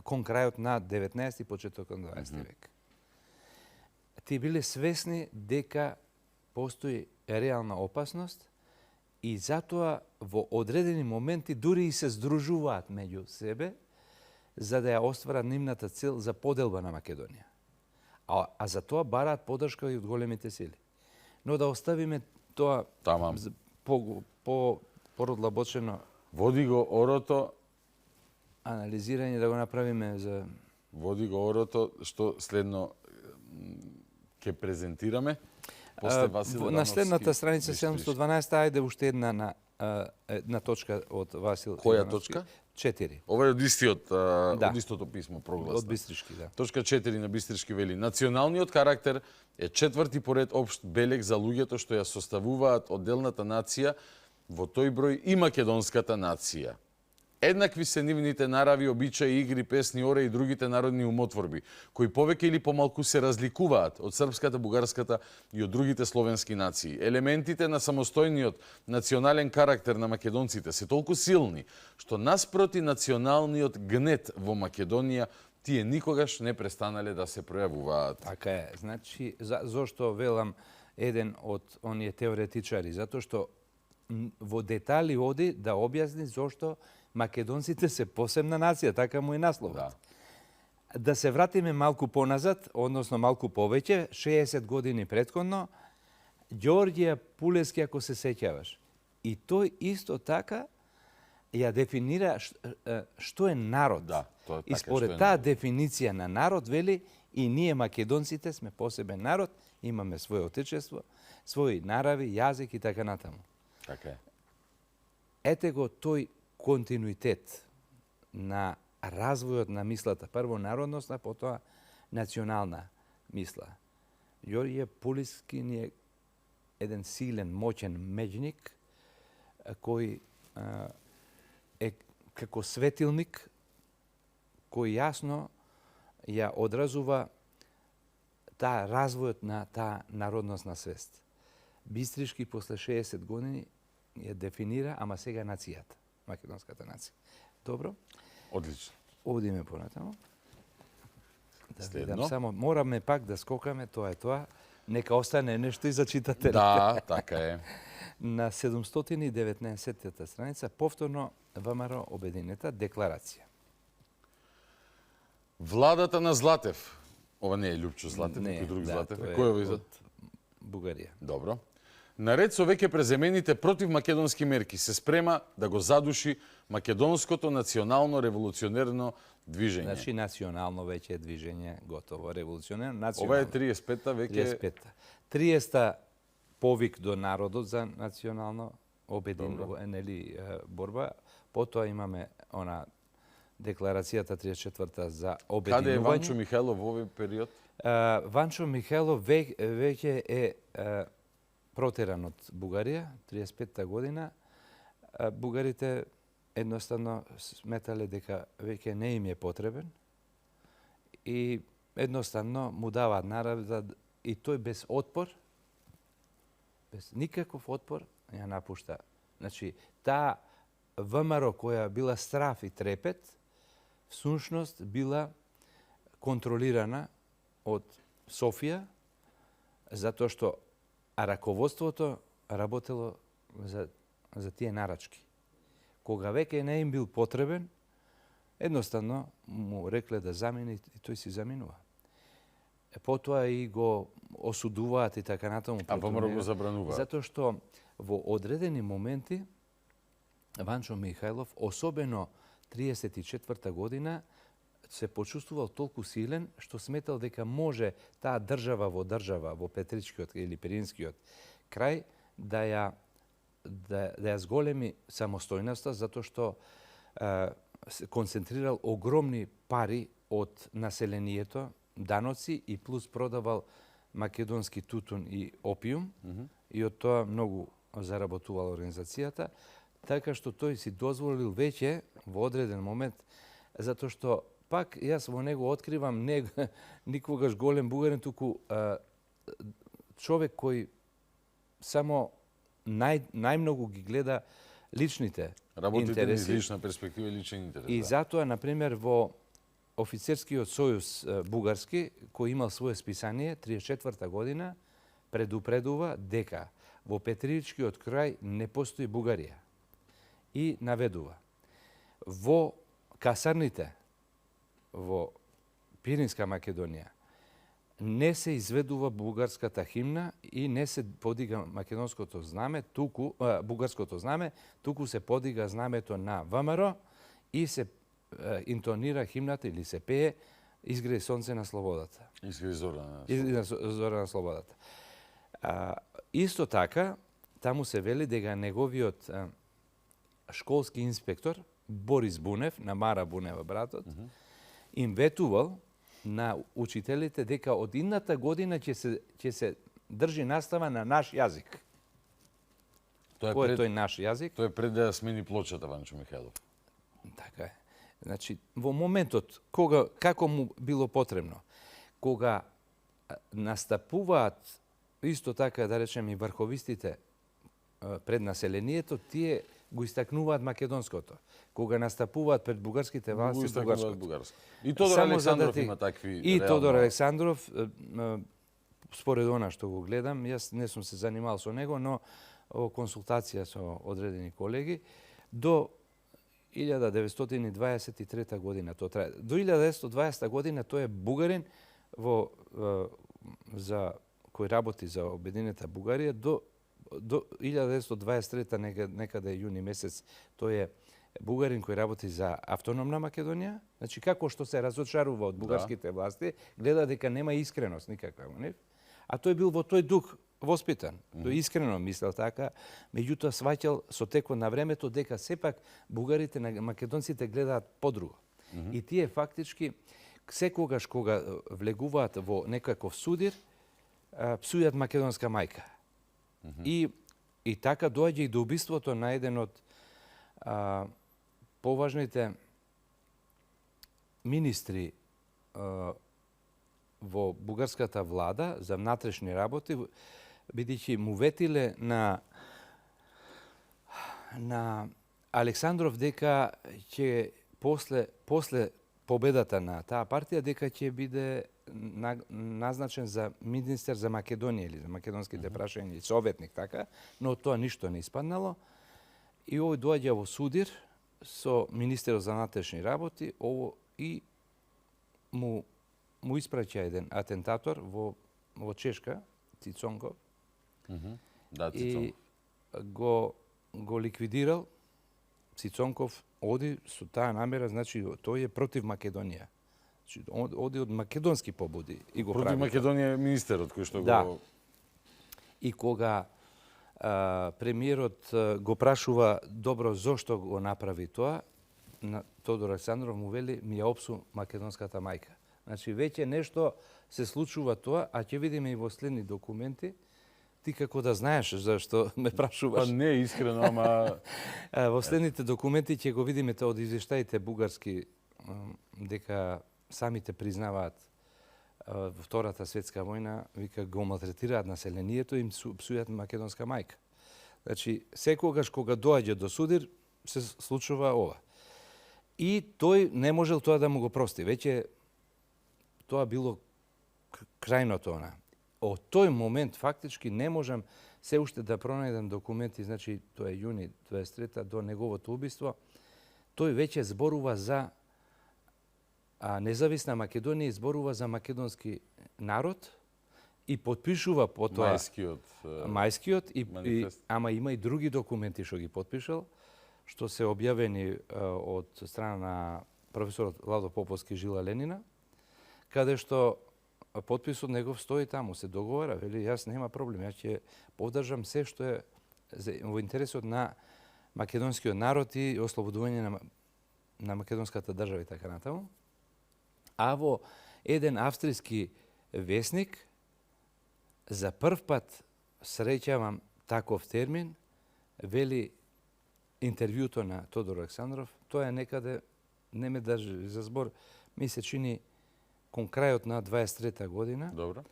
кон крајот на 19 и почетокот на 20 век. Ти биле свесни дека постои реална опасност и затоа во одредени моменти дури и се здружуваат меѓу себе за да ја остварат нивната цел за поделба на Македонија. А за тоа бараат поддршка и од големите сили. Но да оставиме тоа Тамам. поразлабочено Води го орото, анализирање да го направиме за што следно ќе презентираме. После Васил на Ивановски, следната страница Бистриш. 712 ајде уште една точка од Васил Која Ивановски. точка? 4. Ова е од истиот, Да. од истото писмо прогласно. Од Бистришки, да. Точка 4 на Бистришки вели: националниот карактер е четврти поред општ белег за луѓето што ја составуваат одделната нација, во тој број и македонската нација. Еднакви се нивните нарави, обичаи, игри, песни, ора и другите народни умотворби, кои повеќе или помалку се разликуваат од српската, бугарската и од другите словенски нации. Елементите на самостојниот национален карактер на македонците се толку силни, што наспроти националниот гнет во Македонија, тие никогаш не престанале да се пројавуваат. Така е. Значи, зошто велам еден од оние теоретичари? Затоа што во детали оди да објасни зошто македонците се посебна нација, така му е насловот. Да. Да се вратиме малку поназад, односно малку повеќе, 60 години претходно, Ѓорѓија Пулески, ако се сеќаваш. И тој исто така ја дефинира што е народ. Да, тоа е И така, според што е таа народ. дефиниција на народ вели и ние македонците сме посебен народ, имаме свое отечество, своји нарави, јазик и така натаму. Така е. Ете го тој континуитет на развојот на мислата, прво народностна, потоа национална мисла. Јорѓе Пулиски ни е еден силен, моќен меѓник кој е како светилник кој јасно ја одразува таа развојот на таа народностна свест. Бистришки после 60 години ја дефинира, ама сега нацијата, македонската нација. Добро, Одлично. одиме понатаму. Да Следно. видам само, мораме пак да скокаме, тоа е тоа. Нека остане нешто и за читателите. Да, така е. На 719-та страница повторно ВМРО обединета декларација. Владата на Златев. Ова не е Лјупчо Златев, Не, некој друг да, Златев. тоа е Кој е овој? од Бугарија. Добро. Наред со веќе преземените против македонски мерки се спрема да го задуши македонското национално револуционерно движење. Значи национално веќе е движење готово, револуционерно, национално. Ова е 35-та веќе 35-та. 30-та повик до народот за национално обединување, нели борба. Потоа имаме она декларацијата 34-та за обединување. Каде е Ванчо Михајлов во овој период? Ванчо Михајлов веќе е протеран од Бугарија, 35-та година. Бугарите едноставно сметале дека веќе не им е потребен и едноставно му даваат наредба и тој без отпор, без никаков отпор, ја напушта. Значи, таа ВМРО која била страф и трепет, всушност била контролирана од Софија, затоа што раководството работело за тие нарачки. Кога веќе не им бил потребен, едноставно му рекле да замине и тој си заминува. Потоа и го осудуваат и така натаму. А ВМРО го забрануваат. Затоа што во одредени моменти Ванчо Михајлов, особено 34-та година, се почувствувал толку силен што сметал дека може таа држава во Петричкиот или Пиринскиот крај да ја зголеми самостојноста, затоа што се концентрирал огромни пари од населението, даноци и плюс продавал македонски тутун и опиум и од тоа многу заработувала организацијата, така што тој си дозволил веќе во одреден момент, затоа што пак јас во него откривам не никогаш голем бугарин, туку човек кој само најмногу ги гледа личните Работите низ интереси. лична перспектива и личен интерес. И да. затоа, например, во Офицерскиот сојуз бугарски, кој имал свое списание, 34-та година, предупредува дека во Петричкиот крај не постои Бугарија. И наведува. Во касарните, во Пиринска Македонија, не се изведува бугарската химна и не се подига македонското знаме, бугарското знаме, туку се подига знамето на ВМРО и се интонира химната или се пее Изгреди сонце на слободата. Изгреди зора на Зора на слободата. Исто така, таму се вели дека неговиот школски инспектор Борис Бунев, на Мара Бунева братот, им ветувал на учителите дека од идната година ќе се држи настава на наш јазик. Кој е тој наш јазик? Тој е пред да ја смени плочата Ванчо Михајлов. Така е. Значи, во моментот, како му било потребно, кога настапуваат, исто така, да речем, и врховистите пред населението, тие го истакнуваат македонското. Кога настапуваат пред бугарските власти, бугарското. И Тодор Александров има такви И Тодор Александров, според она што го гледам, јас не сум се занимал со него, но во консултација со одредени колеги, до 1923 година тоа трае. До 1920 година тој е бугарин кој работи за Обединета Бугарија, до 1923 некаде јуни месец тој е бугарин кој работи за автономна Македонија, значи како што се разочарува од бугарските власти, гледа дека нема искреност никаква во нив, а тој бил во тој дух воспитан. Тој искрено мислел така, меѓутоа сваќал со текот на времето дека сепак бугарите на македонците гледаат подруго. И тие фактички секогаш кога влегуваат во некаков судир, псујат македонска мајка. И така доаѓа и до убиството на еден од поважните министри во бугарската влада за внатрешни работи, бидејќи му ветиле на Александров дека ќе после победата на таа партија дека ќе биде назначен за министер за Македонија или за македонските прашања, советник така, но тоа ништо не испаднало. И овој доаѓа во судир со министерот за внатрешни работи, и му испраќа еден атентатор во Чешка, Цицонков, Да, и го ликвидирал. Цицонков оди со таа намера, значи тој е против Македонија. Значи, оди од македонски побуди и го против прави. Македонија е министерот кој што Да. го... И кога премиерот го прашува добро зошто го направи тоа, на Тодор Александров му вели ми ја опсу македонската мајка. Значи веќе нешто се случува тоа, а ќе видиме и во следни документи. Ти како да знаеш зашто ме прашуваш. Па не искрено, ама Во следните документи ќе го видиме тоа од извештаите бугарски, дека самите признаваат во Втората светска војна, вика го малтретираат населението и им псујат македонска мајка. Значи, секогаш кога доаѓа до судир, се случува ова. И тој не можел тоа да му го прости. Веќе тоа било крајното она. Од тој момент фактички не можам се уште да пронајдам документи, значи тоа е јуни 23 до неговото убиство. Тој веќе зборува за независна Македонија, изборува за македонски народ и потпишува потоа мајскиот ама има и други документи што ги потпишал, што се објавени од страна на професорот Ладо Поповски Жила Ленина, каде што потписот негов стои таму, се договара, вели јас нема проблем, јас ќе поддржам се што е во интересот на македонскиот народ и ослободување на македонската држава и така натаму. А во еден австријски весник за прв пат среќавам таков термин, вели интервјуто на Тодор Александров, тоа е некаде, не ме држи за збор, ми се чини кон крајот на 23-та година. Добро.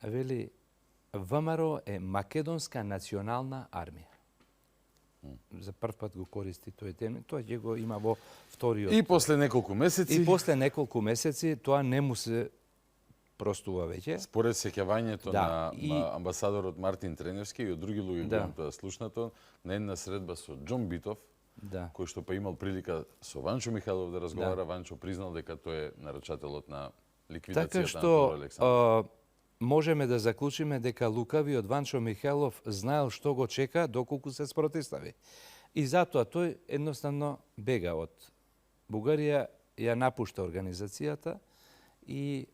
Вели ВМРО е македонска национална армија. За прв пат го користи тој термин, тоа ќе го има во вториот. И после неколку месеци. И после неколку месеци тоа не му се простува веќе. Според сеќавањето Да, на амбасадорот Мартин Треневски и од други луѓе Да. тоа слушнато, на една средба со Џон Битов, Да. кој што па имал прилика со Ванчо Михайлов да разговара, Ванчо признал дека тој е нарачателот на ликвидацијата Така на што Тодор Александров. можеме да заклучиме дека лукавиот Ванчо Михайлов знаел што го чека доколку се спротивстави. И затоа тој едноставно бега од Бугарија, ја напушта организацијата и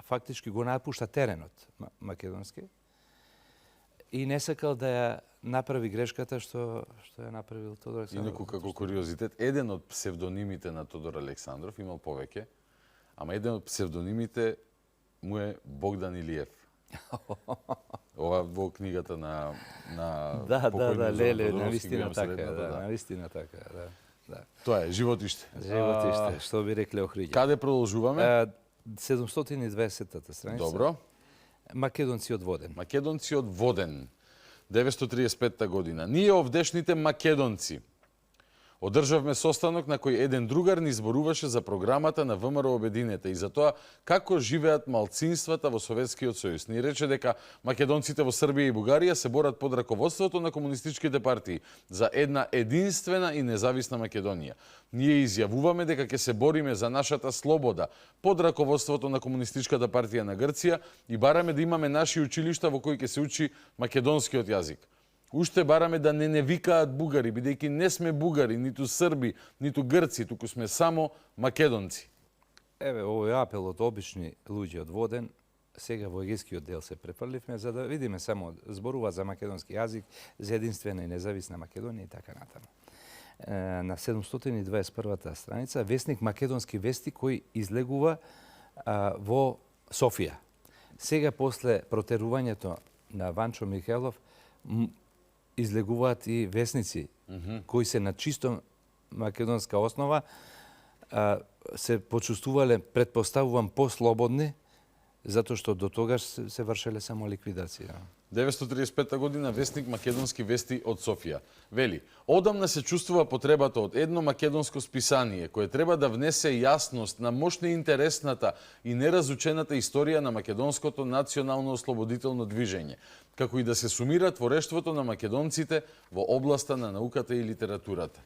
фактички го напушта теренот македонски и не сакал да ја направи грешката што ја направил Тодор Александров. Инаку како куриозитет, еден од псевдонимите на Тодор Александров, имал повеќе, ама еден од псевдонимите му е Богдан Илиев. Ова во книгата на Да, покојниот Зоран леле, Тодоровски, навистина го имам така, средната, навистина така, да. Тоа е животиште. Животиште, што би рекле Охриѓа. Каде продолжуваме? 720-та страница. Добро. Македонци од Воден. Македонци од Воден. 935 година. Ние овдешните македонци одржавме состанок на кој еден другар ни зборуваше за програмата на ВМРО Обединета и за тоа како живеат малцинствата во Советскиот сојуз. Ни рече дека македонците во Србија и Бугарија се борат под раководството на комунистичките партии за една единствена и независна Македонија. Ние изјавуваме дека ќе се бориме за нашата слобода под раководството на комунистичката партија на Грција и бараме да имаме наши училишта во кои ќе се учи македонскиот јазик. Уште бараме да не викаат бугари, бидејќи не сме бугари, ниту срби, ниту грци, туку сме само македонци. Еве, овој апел од обични луѓе од Воден, сега во егејскиот дел се префрливме за да видиме само зборува за македонски јазик, за единствена и независна Македонија и така натаму. На 721 страница вестник Македонски вести кој излегува во Софија. Сега после протерувањето на Ванчо Михелов излегуваат и вестници кои се на чисто македонска основа, се почувствувале, предпоставувам, послободни, затоа што до тогаш се вршеле само ликвидација. 935 година вестник Македонски вести од Софија. Вели, одамна се чувствува потребата од едно македонско списание кое треба да внесе јасност на мощно интересната и неразучената историја на македонското национално ослободително движење, како и да се сумира творештвото на македонците во областа на науката и литературата.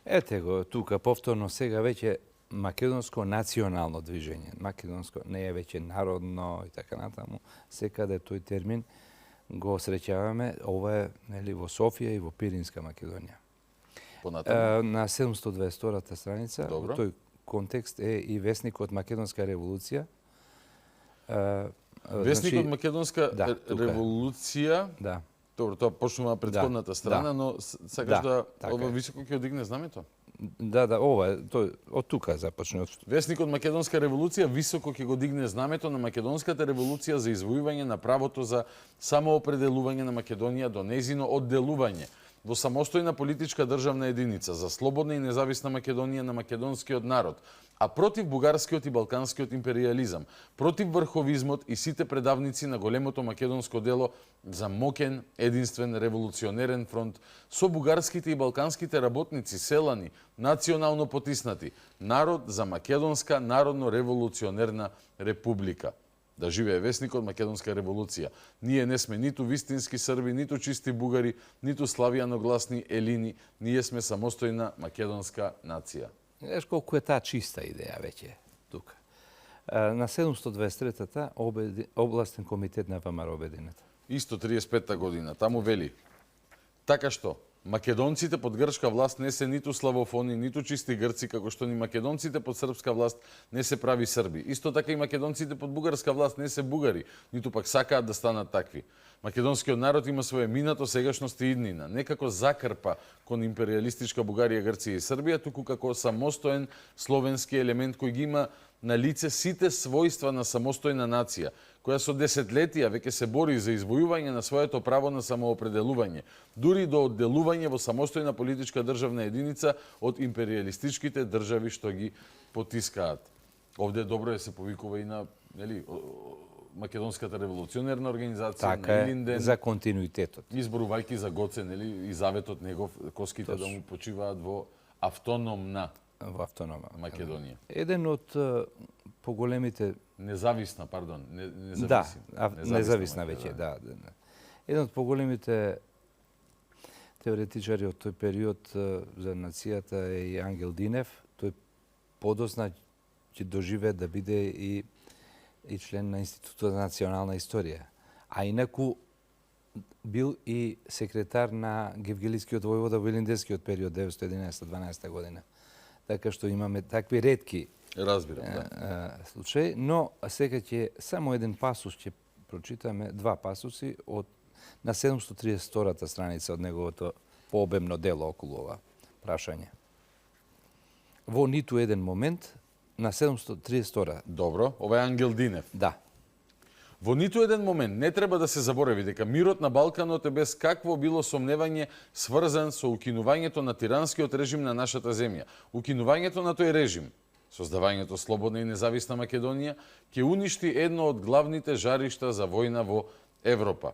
Ете го тука повторно сега веќе македонско национално движење. Македонско не е веќе народно и така натаму. Секаде тој термин го среќаваме, ова е нели во Софија и во Пиринска Македонија. Понатаму. На 722 страница, Добро. во тој контекст е и вестникот Македонска револуција. Вестникот Македонска да, тука е. револуција. Да. Добро, тоа почнува предходната страна, да. но сакаш да така ова е. високо ќе одигне знамето? Да, ова е, тој од тука започне. Вестникот Македонска револуција високо ќе го дигне знамето на македонската револуција за извојување на правото за самоопределување на Македонија до нејзино одделување во самостојна политичка државна единица за слободна и независна Македонија на македонскиот народ, а против бугарскиот и балканскиот империализам, против врховизмот и сите предавници на големото македонско дело за моќен, единствен, револуционерен фронт со бугарските и балканските работници, селани, национално потиснати, народ за македонска народно-револуционерна република. Да живее вестникот Македонска револуција. Ние не сме ниту вистински срби, ниту чисти бугари, ниту славјаногласни елини, ние сме самостојна македонска нација. Знаеш колку е таа чиста идеја веќе тука. На 723-та областен комитет на ВМРО обединета. Исто 35-та година, таму вели. Така што, македонците под грчка власт не се ниту славофони, ниту чисти грци, како што ни македонците под српска власт не се прави срби. Исто така и македонците под бугарска власт не се бугари, ниту пак сакаат да станат такви. Македонскиот народ има свое минато, сегашност и иднина, не како закрпа кон империалистичка Бугарија, Грција и Србија, туку како самостоен словенски елемент кој ги има на лице сите својства на самостојна нација, која со десетлетија веќе се бори за извојување на своето право на самоопределување, дури до одделување во самостојна политичка државна единица од империалистичките држави што ги потискаат. Овде добро е се повикува и на, нели, Македонската револуционерна организација, Така на е, Илинден, за континуитетот. изборувајќи за Гоце, нели, и заветот негов, коските да му почиваат во автономна Во автонома Македонија. Еден од поголемите Независна, пардон, независна. Да, независна веќе, да. Еден од поголемите теоретичари од тој период за нацијата е и Ангел Динев. Тој подосна ќе доживее да биде и член на Институтот за национална историја. А инаку бил и секретар на Гевгелискиот војвода во Илинденскиот период 911-12 година. Така што имаме такви ретки Разбирам, да. случаи, но сега ќе само еден пасус ќе прочитаме, два пасуси од на 732-та страница од неговото пообемно дело околу ова прашање. Во ниту еден момент на 732-та. Добро, ова е Ангел Динев. Да. Во ниту еден момент не треба да се заборави дека мирот на Балканот е без какво било сомневање сврзан со укинувањето на тиранскиот режим на нашата земја. Укинувањето на тој режим, создавањето слободна и независна Македонија, ќе уништи едно од главните жаришта за војна во Европа.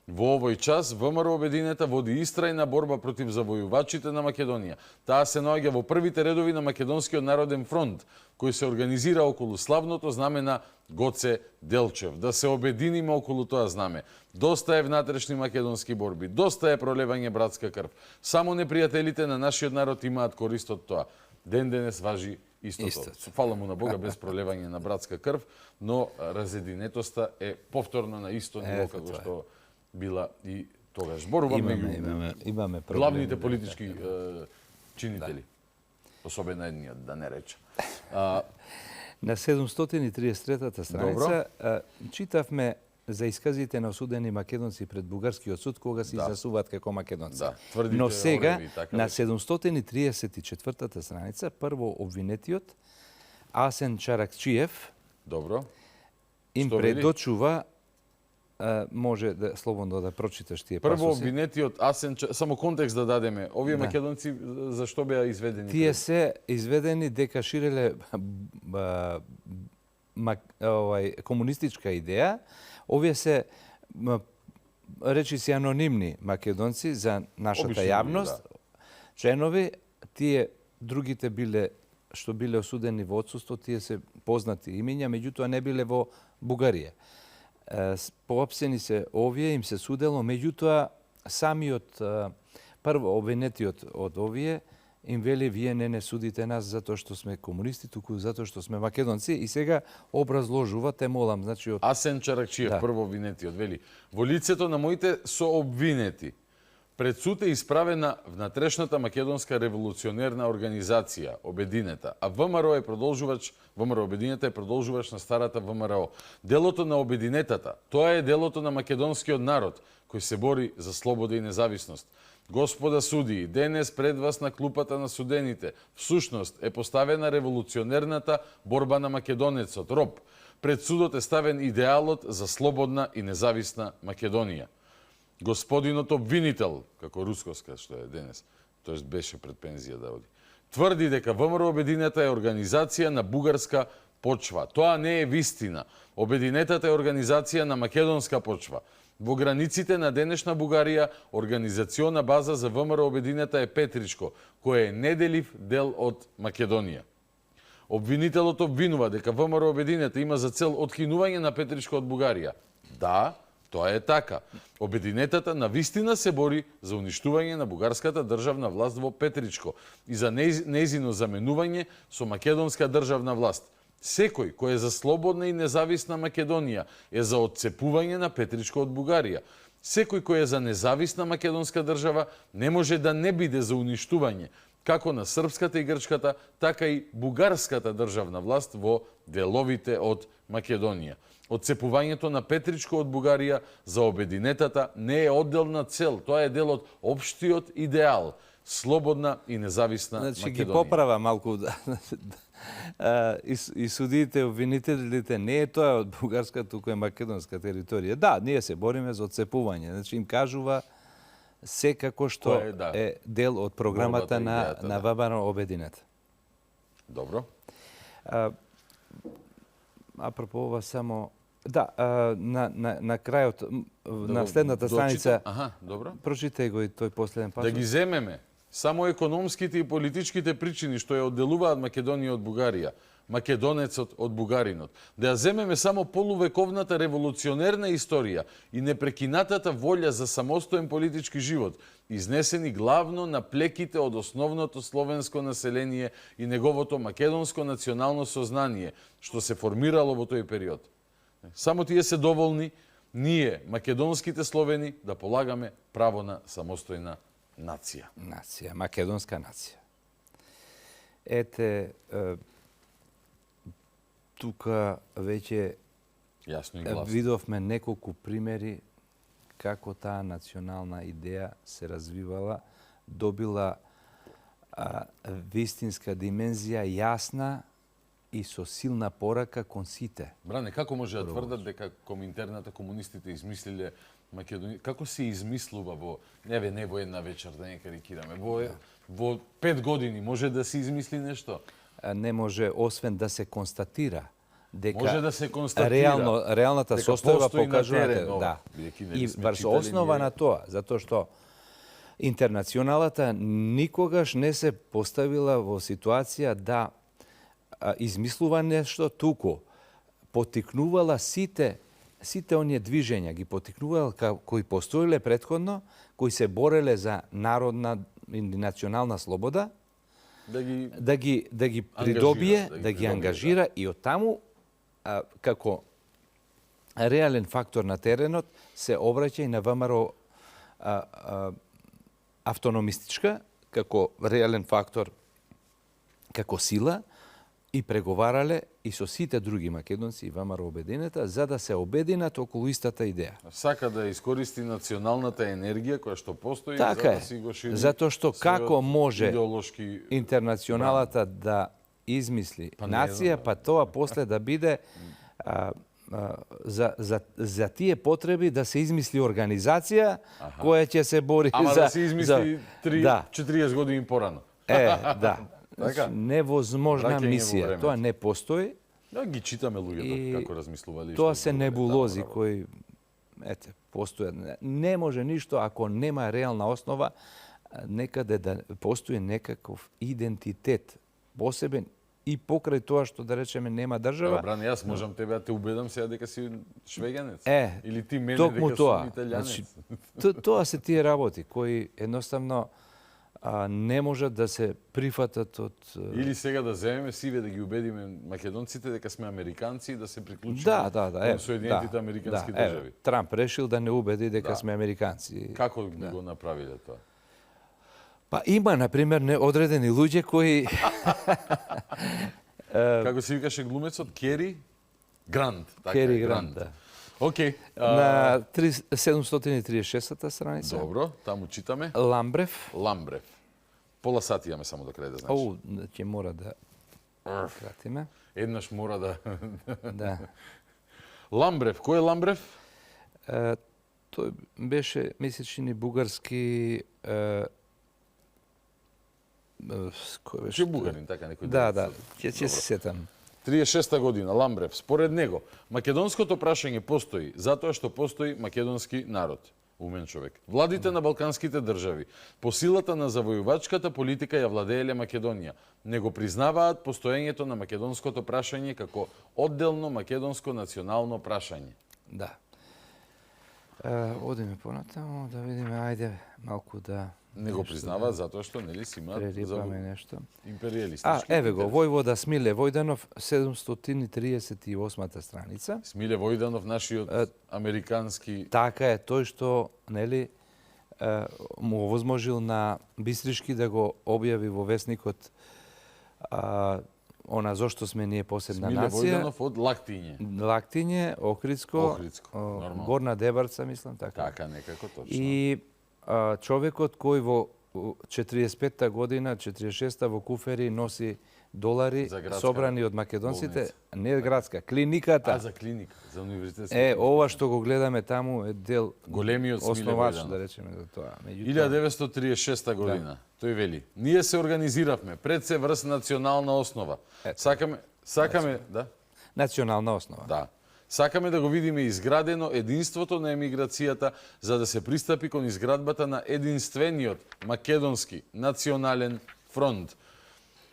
Во овој час ВМРО обединета води истрајна борба против завојувачите на Македонија. Таа се наоѓа во првите редови на Македонскиот народен фронт, кој се организира околу славното знаме на Гоце Делчев. Да се обединиме околу тоа знаме. Доста е внатрешни македонски борби, доста е пролевање братска крв. Само непријателите на нашиот народ имаат корист од тоа. Ден денес важи истото. Фала му на Бога без пролевање на братска крв, но разединетоста е повторно на исто ниво како што била и Тогаш борба имаме проблеми. главните политички чинители. Особено едниот, да не рече. На 733-та страница читавме за исказите на осудени македонци пред бугарскиот суд кога се изјаснуваат како македонци. Да, тврдите Но сега ореви, така на беше. 734-та страница прво обвинетиот Асен Чаракчиев Добро. им Што вели? предочува може да слободно да прочиташ тие Прво пасоси. обвинетиот само контекст да дадеме. Овие македонци зашто беа изведени? Тие се изведени дека ширеле комунистичка идеја. Овие се речиси анонимни македонци за нашата Обични јавност. луѓе, Членови, тие другите што биле осудени во отсуство, тие се познати имиња, меѓутоа не биле во Бугарија. Поопсени се овие, им се судело, меѓутоа самиот прво обвинетиот од овие им вели вие не судите нас затоа што сме комунисти, туку затоа што сме македонци и сега образложува, те молам, значи од Асен Чаракчиев, прво обвинетиот, вели: во лицето на моите сообвинети пред суд е исправена внатрешната македонска револуционерна организација Обединета, а ВМРО Обединета е продолжувач на старата ВМРО. Делото на Обединетата, тоа е делото на македонскиот народ кој се бори за слобода и независност. Господа судии, денес пред вас на клупата на судените, всушност е поставена револуционерната борба на македонецот, роб. Пред судот е ставен идеалот за слободна и независна Македонија. Господинот обвинител, како рускоска што е денес, тоест беше пред пензија да оди, тврди дека ВМРО Обединета е организација на бугарска почва. Тоа не е вистина. Обединетата е организација на македонска почва. Во границите на денешна Бугарија, организациона база за ВМРО Обединета е Петричко, кој е неделив дел од Македонија. Обвинителот обвинува дека ВМРО Обединета има за цел откинување на Петричко од Бугарија. Да, тоа е така. Обединетата на вистина се бори за уништување на бугарската државна власт во Петричко и за нејзино заменување со македонска државна власт. Секој кој е за слободна и независна Македонија е за отцепување на Петричко од Бугарија. Секој кој е за независна македонска држава не може да не биде за уништување како на српската и грчката, така и бугарската државна власт во деловите од Македонија. Отцепувањето на Петричко од Бугарија за Обединетата не е одделна цел, тоа е дел од општиот идеал, слободна и независна Значи Македонија. ги поправа малку и судиите, обвинителите, не е тоа од бугарска, туку е македонска територија. Да, ние се бориме за отцепување. Значи им кажува секако што е дел од програмата на ВМРО Обединета. Добро. Апропо ова само на крајот на следната страница. Добро. Прочитај го и тој последен пасус. Да ги земеме само економските и политичките причини што ја одделуваат Македонија од Бугарија, македонецот од бугаринот. Да ја земеме само полувековната револуционерна историја и непрекинатата волја за самостоен политички живот, изнесени главно на плеките од основното словенско население и неговото македонско национално сознание, што се формирало во тој период. Само тие се доволни, ние, македонските словени, да полагаме право на самостојна нација. Нација, македонска нација. Ете, тука веќе Јасно и гласно. видовме неколку примери како таа национална идеја се развивала, добила вистинска димензија, јасна и со силна порака кон сите. Бране, како може да тврдат дека коминтерната комунистите измислиле Македонија? Како се измислува во не во една вечер, да не карикираме, во 5 години може да се измисли нешто? Не може освен да се констатира дека може да се констатира реалната состојба покажува да. И врз основа на тоа, затоа што интернационалата никогаш не се поставила во ситуација да измислува нешто, туку потикнувала сите оние движења, ги потикнувала кои постоиле претходно, кои се бореле за народна и национална слобода, да ги придобие, да ги ангажира и од таму како реален фактор на теренот се обраќа и на ВМРО автономистичка, како реален фактор, како сила, и преговарале и со сите други македонци и ВМРО Обединета за да се обединат околу истата идеја. Сака да искористи националната енергија која што постои Така за е. да си го шири. Затоа што како може идеолошки интернационалата да измисли нација, па тоа после да биде за тие потреби да се измисли организација која ќе се бори Ама за... да се измисли 40 години порано. Да. Така? Невозможна Враќање во мисија. времето. Тоа не постои. Да ги читаме луѓето И како размислували. Тоа што се зборувале, небулози таму кои постојат. Не може ништо ако нема реална основа некаде да постои некаков идентитет посебен и покрај тоа што да речеме нема држава. Бран, јас можам тебе да те убедам сега дека си швеѓанец. Или ти мене токму дека тоа. сум италијанец. Тоа се тие работи кои едноставно не можат да се прифатат од... Или сега да земеме сиве да ги убедиме македонците дека сме американци и да се приклучиме кон Соединетите американски држави. Трамп решил да не убеди дека сме американци. Како го направиле тоа? Па има, например, одредени луѓе кои... Како се викаше глумецот? Кери Грант. Кери Грант, да. Океј. На 736-та страница. Добро, таму читаме. Ламбрев. Пола сат имаме само до крај да знаеш. Ќе мора да кратиме. Еднаш мора да... Да. Ламбрев, кој е Ламбрев? Тој беше месечни бугарски... Кој беше? Че бугарин, така некој. Да, ќе се сетам. 36 година, Ламбрев. Според него, македонското прашање постои затоа што постои македонски народ. Умен човек. Владите на балканските држави, по силата на завојувачката политика ја владееле Македонија. Не го признаваат постоењето на македонското прашање како одделно македонско национално прашање. Да. Одиме понатаму, да видиме, ајде малку да... Не го признаваат затоа што нели си имаат прерипаме нешто. Империјалистички. Еве го, војвода Смиле Војданов, 738 страница. Смиле Војданов, нашиот американски... Така е, тој што, нели, му овозможил на Бистришки да го објави во весникот она зошто сме ние посебна Смиле нација. Војданов од Лактиње, Охридско, Горна Дебарца, мислам, така. Така, некако точно. И човекот кој во 45-та година, 46-та во куфери носи долари собрани од македонците, не градска, клиниката. За клиника, за универзитет. Ова што го гледаме таму е дел големиот основач, да речеме за тоа. 1936 година. Тој вели: "Ние се организиравме пред се врз национална основа. Сакаме, да? Национална основа. Да. Сакаме да го видиме изградено единството на емиграцијата за да се пристапи кон изградбата на единствениот македонски национален фронт.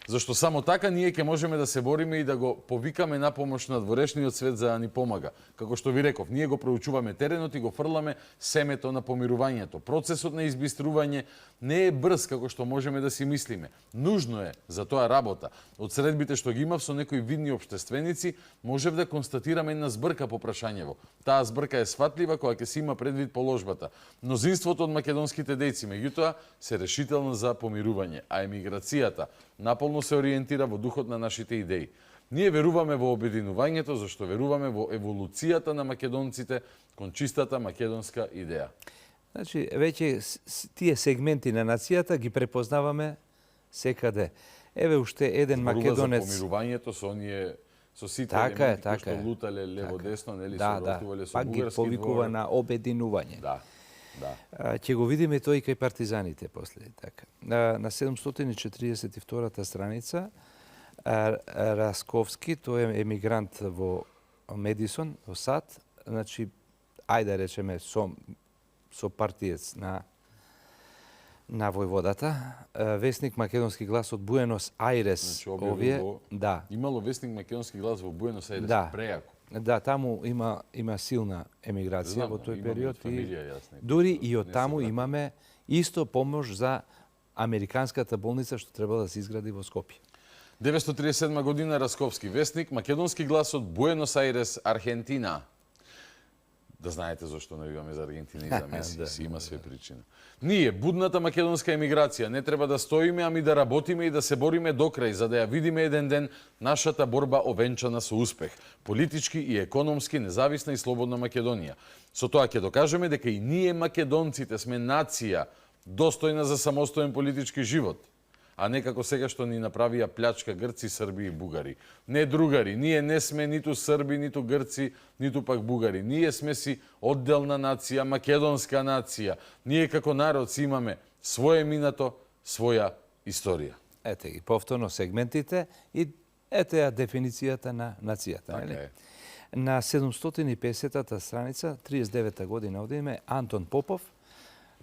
Зашто само така ние ќе можеме да се бориме и да го повикаме на помош на дворешниот свет за да ни помага. Како што ви реков, ние го проучуваме теренот и го фрламе семето на помирувањето. Процесот на избистрување не е брз како што можеме да си мислиме. Нужно е за тоа работа. Од средбите што ги имав со некои видни општественици, можев да констатирам една збрка по прашањево. Таа збрка е сватлива кога ќе се има предвид положбата. Мнозинството од македонските дејци, меѓутоа, се решително за помирување, а емиграцијата наполно се ориентира во духот на нашите идеи. Ние веруваме во обединувањето, зашто веруваме во еволуцијата на македонците кон чистата македонска идеја. Значи, веќе тие сегменти на нацијата ги препознаваме секаде. Еве уште еден македонец... За помирувањето со оние со сите елементи кои што лутале лево-десно, нели, Да, соработувале со пак ги бугарски повикува на обединување. Да. Ќе го видиме тој кај партизаните после. Така. На 742 страница Расковски, тој е емигрант во Медисон, во САД, значи, ајде да речеме со партиец на војводата, весник Македонски глас од Буенос Ајрес. Значи, овие, да. Имало весник Македонски глас во Буенос Ајрес, прејако. Да, таму има силна емиграција во тој период и дури и од таму имаме исто помош за американската болница што треба да се изгради во Скопје. 937 година Расковски, весник Македонски глас од Буенос Ајрес, Аргентина. Да знаете зашто навиваме за Аргентина и за Меси. Си има све причина. Ние, будната македонска емиграција, не треба да стоиме, ами да работиме и да се бориме до крај, за да ја видиме еден ден нашата борба овенчана со успех. Политички и економски независна и слободна Македонија. Со тоа ќе докажеме дека и ние македонците сме нација достојна за самостоен политички живот, а не како сега што ни направија плячка Грци, Срби и Бугари. Не, другари, ние не сме ниту Срби, ниту Грци, ниту пак Бугари. Ние сме си одделна нација, македонска нација. Ние како народ си имаме своје минато, своја историја. Ете ги повторно сегментите и ете ја дефиницијата на нацијата, нели? Така е. На 750-та страница, 39-та година одиме, Антон Попов,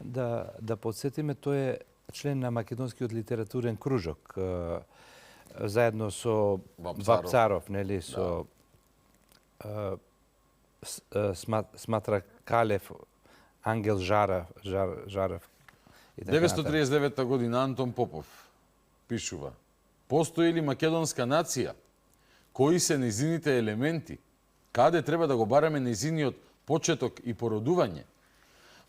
да подсетиме, тој е член на Македонскиот литературен кружок, заедно со Вапцаров, нели, со Сматра Калев, Ангел Жарев. 939 година Антон Попов пишува: Постои ли македонска нација? Кои се нејзините елементи? Каде треба да го бараме нејзиниот почеток и породување?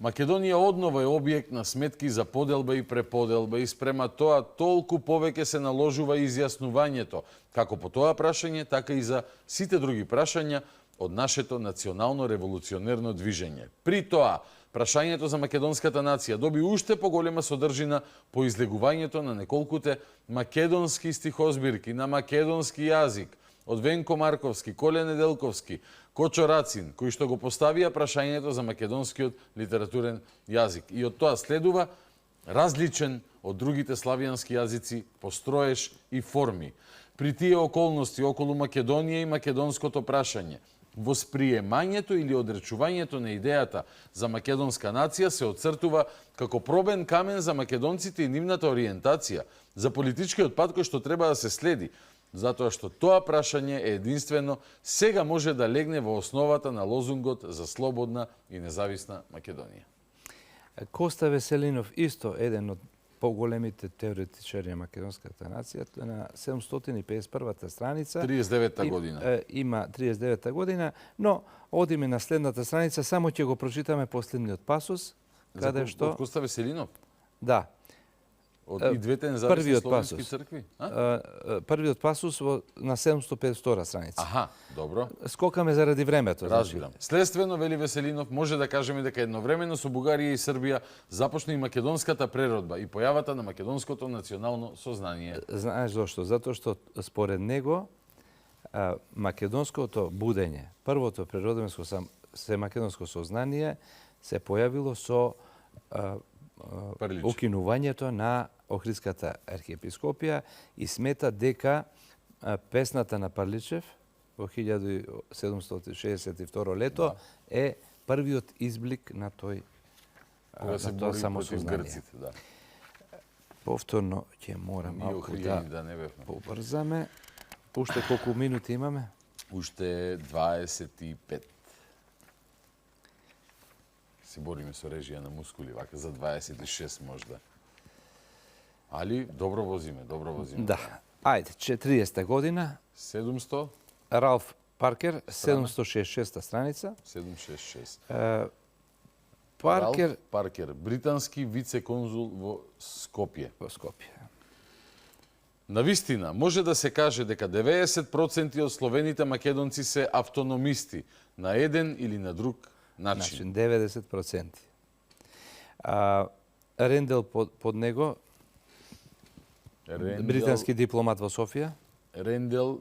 Македонија однова е објект на сметки за поделба и преподелба и спрема тоа толку повеќе се наложува изјаснувањето, како по тоа прашање, така и за сите други прашања од нашето национално револуционерно движење. При тоа, прашањето за македонската нација доби уште поголема содржина по излегувањето на неколкуте македонски стихозбирки на македонски јазик од Венко Марковски, Коле Неделковски, Кочо Рацин, кои што го поставија прашањето за македонскиот литературен јазик. И од тоа следува различен од другите славјански јазици по строеж и форми. При тие околности околу Македонија и македонското прашање, восприемањето или одречувањето на идејата за македонска нација се оцртува како пробен камен за македонците и нивната ориентација, за политичкиот пат кој што треба да се следи, затоа што тоа прашање е единствено сега може да легне во основата на лозунгот за слободна и независна Македонија. Коста Веселинов, исто еден од поголемите теоретичари на македонската нација, на 751 страница. 39-та година. Има 39-та година, но одиме на следната страница, само ќе го прочитаме последниот пасус, каде што... Од Коста Веселинов? Да. Од и двете независни словенски цркви? Првиот пасус на 752 страница. Аха, добро. Скокаме заради времето. Разбирам. Следствено, вели Веселинов, може да кажеме дека едновремено со Бугарија и Србија започна и македонската преродба и појавата на македонското национално сознание. Знаеш зошто? Затоа што според него македонското будење, првото природенско македонско сознание се појавило со укинувањето на Охридската архиепископија и смета дека песната на Парличев во 1762 лето е првиот изблик на тој кога се бори против грците, да. Повторно ќе мора малку да не бевме. побрзаме. Уште колку минути имаме? Уште 25. Се бориме со режија на мускули, вака за 26 можда. Али добро возиме, добро возиме. Да. Ајде, 40 година. 700? Ралф Паркер, 766 страница. 766. Паркер... Ралф Паркер, британски вице-конзул во Скопје. Во Скопје. Навистина, може да се каже дека 90% од словените македонци се автономисти на еден или на друг начин. 90%. Рендел под него, британски дипломат во Софија. Рендел,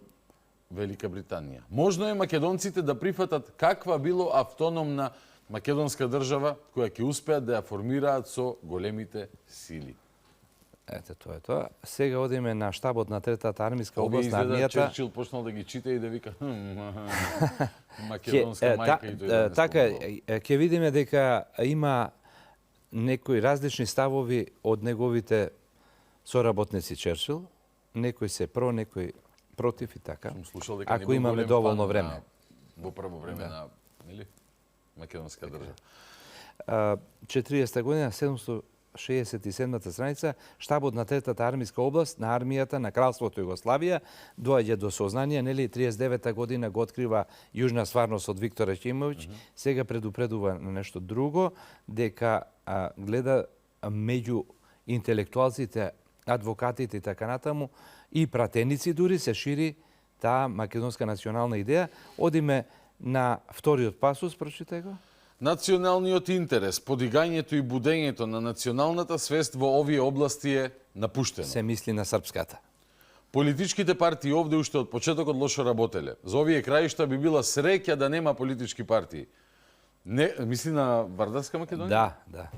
Велика Британија. Можно е македонците да прифатат каква било автономна македонска држава која ќе успеат да ја формираат со големите сили. Ете, тоа е тоа. Сега одиме на штабот на Третата армиска област на армијата. Черчил почнал да ги чита и да вика македонска мајка и тој да не така, ќе видиме дека има некои различни ставови од неговите соработници Черчил. Некои се про, некои против и така. Ако имаме доволно време. Во прво време на, нели, македонска држава. 40 година, 67-та страница, штабот на третата армиска област на армијата на Кралството Југославија доаѓа до сознание, нели 39-та година го открива Јужна стварност од Виктор Ачимовиќ, сега предупредува на нешто друго, дека гледа меѓу интелектуалците, адвокатите и така натаму, и пратеници дури се шири таа македонска национална идеја. Одиме на вториот пасус, прочитај го. Националниот интерес, подигањето и будењето на националната свест во овие области е напуштено. Се мисли на српската. Политичките партии овде уште од почетокот лошо работеле. За овие краишта би била среќа да нема политички партии. Не, мисли на Вардарска Македонија? Да.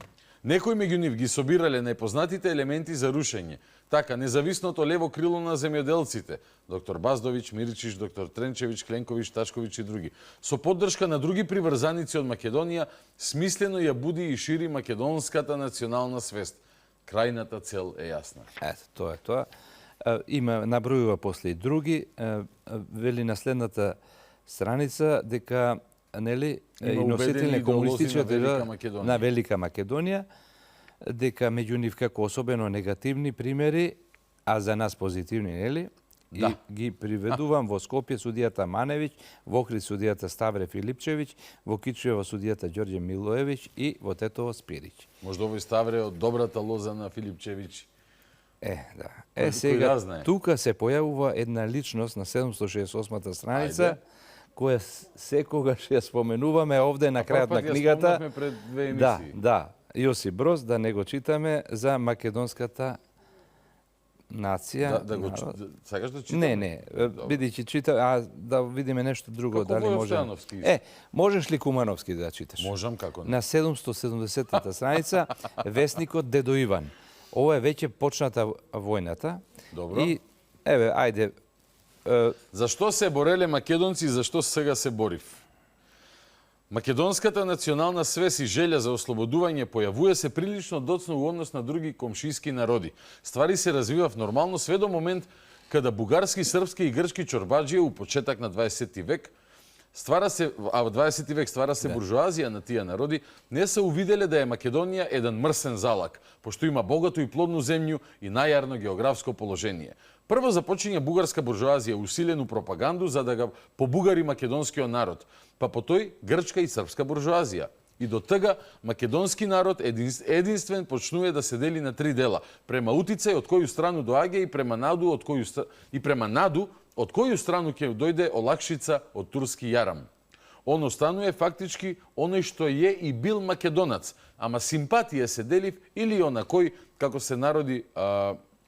Некои меѓу нив ги собирале најпознатите елементи за рушење. Така, независното лево крило на земјоделците, доктор Баздовиќ, Миричиш, доктор Тренчевиќ, Кленковиќ, Ташковиќ и други. Со поддршка на други приврзаници од Македонија, смислено ја буди и шири македонската национална свест. Крајната цел е јасна. Ето, тоа е тоа. Има, набројува после и други. Вели на следната страница дека нели и носители на комунистичката на Велика Македонија, дека меѓу нив како особено негативни примери, а за нас позитивни, нели? Да. И ги приведувам во Скопје судијата Маневиќ, во Охрид судијата Ставре Филипчевиќ, во Кичиево судијата Ѓорѓе Милоевиќ и во Тетово Спириќ. Можда овој Ставре од добрата лоза на Филипчевиќ. Да. Сега, тука се појавува една личност на 768-та страница, која секогаш ја споменуваме овде на крајот на книгата. Пред две емисии. Да. Јосип Броз, да не го читаме, за македонската нација. Да го сакаш да читаме? Не, бидејќи чита, да видиме нешто друго, како дали може. Можеш ли Кумановски да читаш? Можам, како не. На 770-та страница весникот Дедо Иван. Ова е веќе почната војната. Добро. И ајде. Зашто се бореле македонци и зашто сега се борив? Македонската национална свест и желја за ослободување појавува се прилично доцно во однос на други комшиски народи. Ствари се развива нормално све до момент када бугарски, српски и грчки чорбаџија у почеток на 20 век во 20 век ствара се буржоазија на тие народи, не се увиделе да е Македонија еден мрсен залак, пошто има богато и плодну земју и најарно географско положение. Прво започиња бугарска буржоазија усилену пропаганду за да го побугари македонскиот народ, па потој грчка и српска буржоазија. И до тога македонски народ единствен почнува да се дели на три дела: према утицај од коју страну доаѓа и према наду од коју страну ќе дојде олакшица од турски јарам. Он останува фактички оној што е и бил македонац, ама симпатија се делив или она кој, како се народи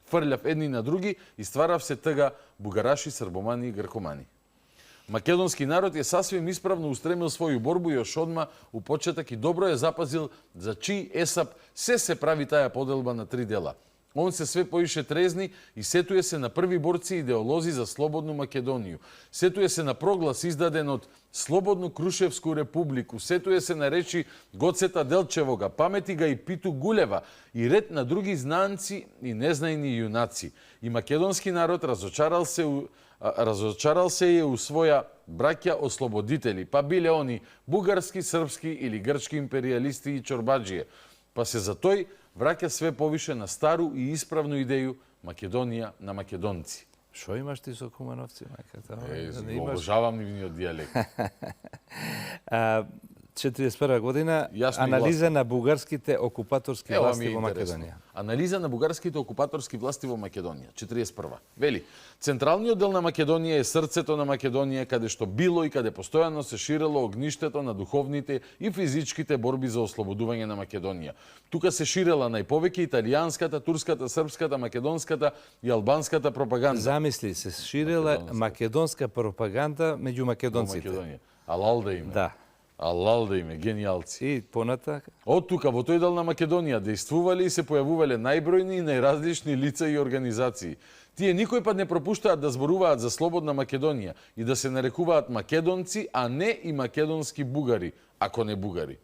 фрљав едни на други и стварав се тага бугараши, србомани и гркомани. Македонски народ е сасвим исправно устремил своју борбу и ош одма у почеток и добро е запазил за чиј есап се прави таа поделба на три дела. Он се све поише трезни и сетуе се на први борци и идеолози за слободну Македонiju. Сетуе се на проглас издаден од Слободну Крушевску републику. Сетуе се на речи Гоцета Делчевога, Памети га и Питу Гулева и ред на други знанци и незнајни јунаци. И македонски народ разочарал се у своја браќа ослободители, па биле они бугарски, српски или грчки империјалисти и чорбаџije. Па се за тој враќа све повише на стару и исправну идеju Македонија на македонци. Шо имаш ти со Кумановци, мајката? Обожавам нивниот дијалект. 41 година, анализа на бугарските окупаторски власти во Македонија. Анализа на бугарските окупаторски власти во Македонија, 41. Вели, централниот дел на Македонија е срцето на Македонија, каде што било и каде постојано се ширело огништето на духовните и физичките борби за ослободување на Македонија. Тука се ширела најповеќе италијанската, турската, српската, македонската и албанската пропаганда. Замисли, се ширела македонска пропаганда меѓу македонците. Алал да име. Да. Алал да име, гениалци. И понатака? Од тука, во тој дел на Македонија, действувале и се појавувале најбројни и најразлични лица и организации. Тие никој пат не пропуштаат да зборуваат за слободна Македонија и да се нарекуваат македонци, а не и македонски бугари, ако не бугари.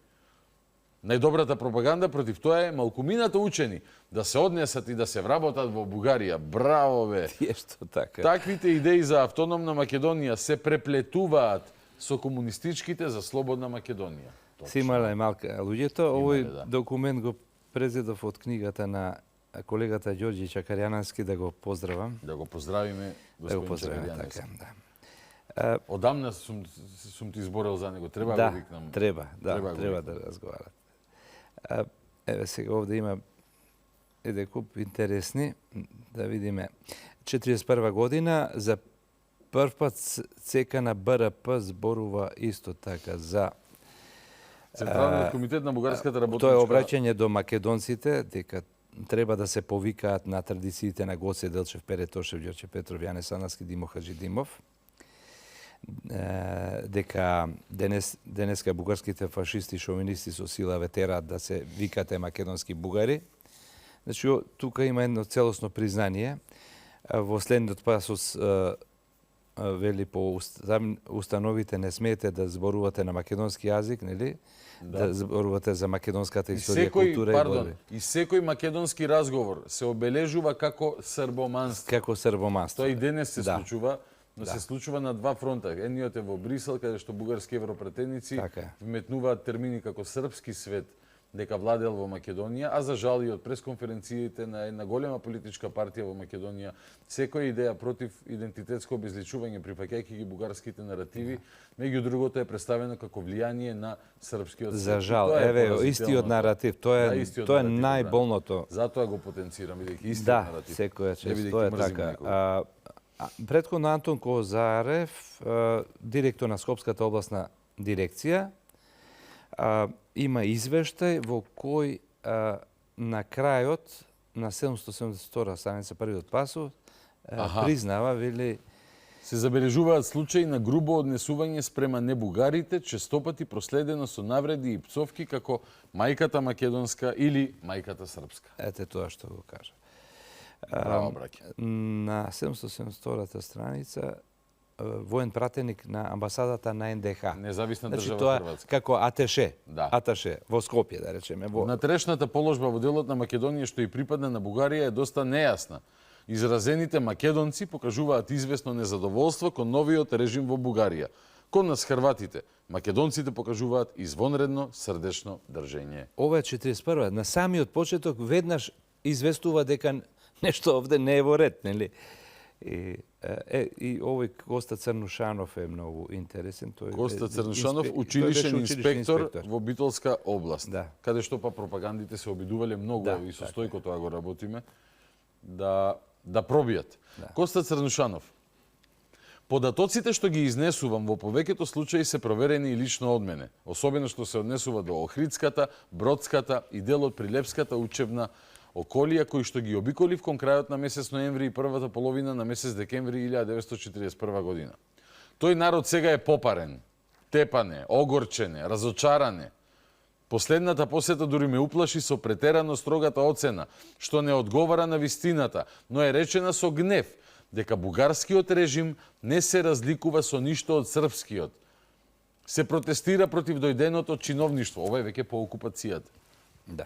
Најдобрата пропаганда против тоа е малкумината учени да се однесат и да се вработат во Бугарија. Браво, бе! Тие што така. Таквите идеи за автономна Македонија се преплетуваат со комунистичките за слободна Македонија. Си имале малка луѓето, овој документ го презедов од книгата на колегата Ѓорѓи Чакарјанански, да го поздравам. Да го поздравиме, Да го господин поздравам, Чакарјанец. така, да. Одамна сум ти зборел за него, треба Да, го викнам. треба го да викнам. разговарат. Еве сега овде има еден куп интересни, да видиме. 41 година за прв пат ЦК на БРП зборува исто така за Централниот комитет на бугарската работничка... тоа е обраќање до македонците дека треба да се повикаат на традициите на Гоце Делчев, Пере Тошев, Ѓорче Петров, Јане Санаски, Димо Хаджидимов. Дека денеска бугарските фашисти и шовинисти со сила ве тераат да се викате македонски бугари. Значи, тука има едно целосно признание. Во следниот пасус вели по установите не смеете да зборувате на македонски јазик, нели? Да зборувате за македонската историја, култура и борби. И секој македонски разговор се обележува како србоманство. Како србоманство. Тоа и денес се Да. случува, но се случува на два фронта. Едниот е во Брисел, каде што бугарски европретеници Така е. вметнуваат термини како српски свет, дека владел во Македонија, а за жал и од пресконференциите на една голема политичка партија во Македонија, секоја идеја против идентитетско обезличување, прифаќајќи ги бугарските наративи, меѓу другото е представено како влијание на српскиот свет. За жал, Тоа е еве поразителното. истиот наратив, тоа е истиот тоа е наратив, најболното. Затоа го потенцирам, бидејќи истиот Да, наратив. секоја Не чест, бидејќи тоа е мрзим така. некој. Претходно Антон Козарев, директор на Скопската областна дирекција, има извештај во кој на крајот на 772 страница првиот пасус признава, вели, Се забележуваат случаи на грубо однесување спрема небугарите, честопати проследено со навреди и пцовки како мајката македонска или мајката српска. ете тоа што го кажа. Браво, браќа. На 772 страница воен пратеник на амбасадата на НДХ. Независна Значи држава тоа Хрватска. како аташе, Да. аташе во Скопје, да речеме. На трешната положба во делот на Македонија што и припадна на Бугарија е доста нејасна. Изразените македонци покажуваат известно незадоволство кон новиот режим во Бугарија. Кон нас Хрватите, македонците покажуваат извонредно срдечно држење. Ова е 41. На самиот почеток веднаш известува дека нешто овде не е во ред, нели? И овој Коста Црнушанов е многу интересен. Тој Коста е Црнушанов, тој беше училишен инспектор во Битолска област, Да. каде што па пропагандите се обидувале многу, Да, и со така Стојко тоа го работиме, да пробијат. Да. Коста Црнушанов. Податоците што ги изнесувам во повеќето случаи се проверени и лично од мене, особено што се однесува до Охридската, Бродската и дел од Прилепската учебна околија кои што ги обиколив кон крајот на месец ноември и првата половина на месец декември 1941 година. Тој народ сега е попарен, тепане, огорчене, разочаране. Последната посета дури ме уплаши со претерано строгата оцена, што не одговара на вистината, но е речена со гнев, дека бугарскиот режим не се разликува со ништо од српскиот. Се протестира против дојденото чиновништво, ова е веќе по окупацијата. Да.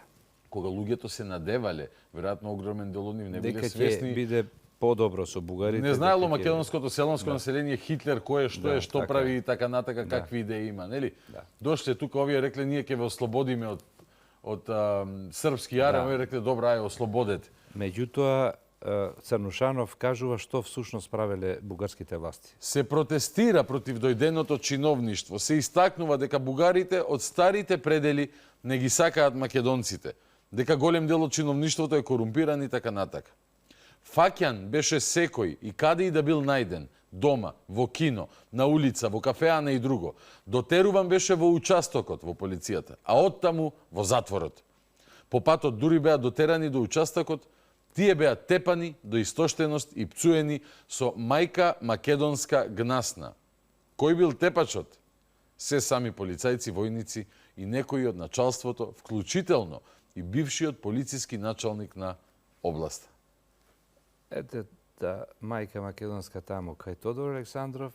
Кога луѓето се надевале, веројатно огромен дел од нив не биле Дека ќе свесни. биде подобро со бугарите. Не знаело дека ќе- македонското селанско население Хитлер кој е, што Да, е, што така прави е. и така натака, какви идеи има, нели? Да. Дошле тука, овие рекле ние ќе ве ослободиме од српски јарем, Да. овие рекле добра, ај ослободете. Меѓутоа, Црнушанов кажува што всушност правеле бугарските власти. Се протестира против дојденото чиновништво, се истакнува дека бугарите од старите предели не ги сакаат македонците, дека голем дел од чиновништвото е корумпиран и така натака. Фаќан беше секој и каде и да бил најден, дома, во кино, на улица, во кафеана и друго. Дотеруван беше во участокот во полицијата, а оттаму во затворот. По патот дури беа дотерани до участокот, тие беа тепани до истоштеност и пцуени со мајка македонска гнасна. Кој бил тепачот? Се сами полицајци, војници и некои од началството, вклучително и бившиот полициски началник на областа. Ете, та мајка македонска таму кај Тодор Александров,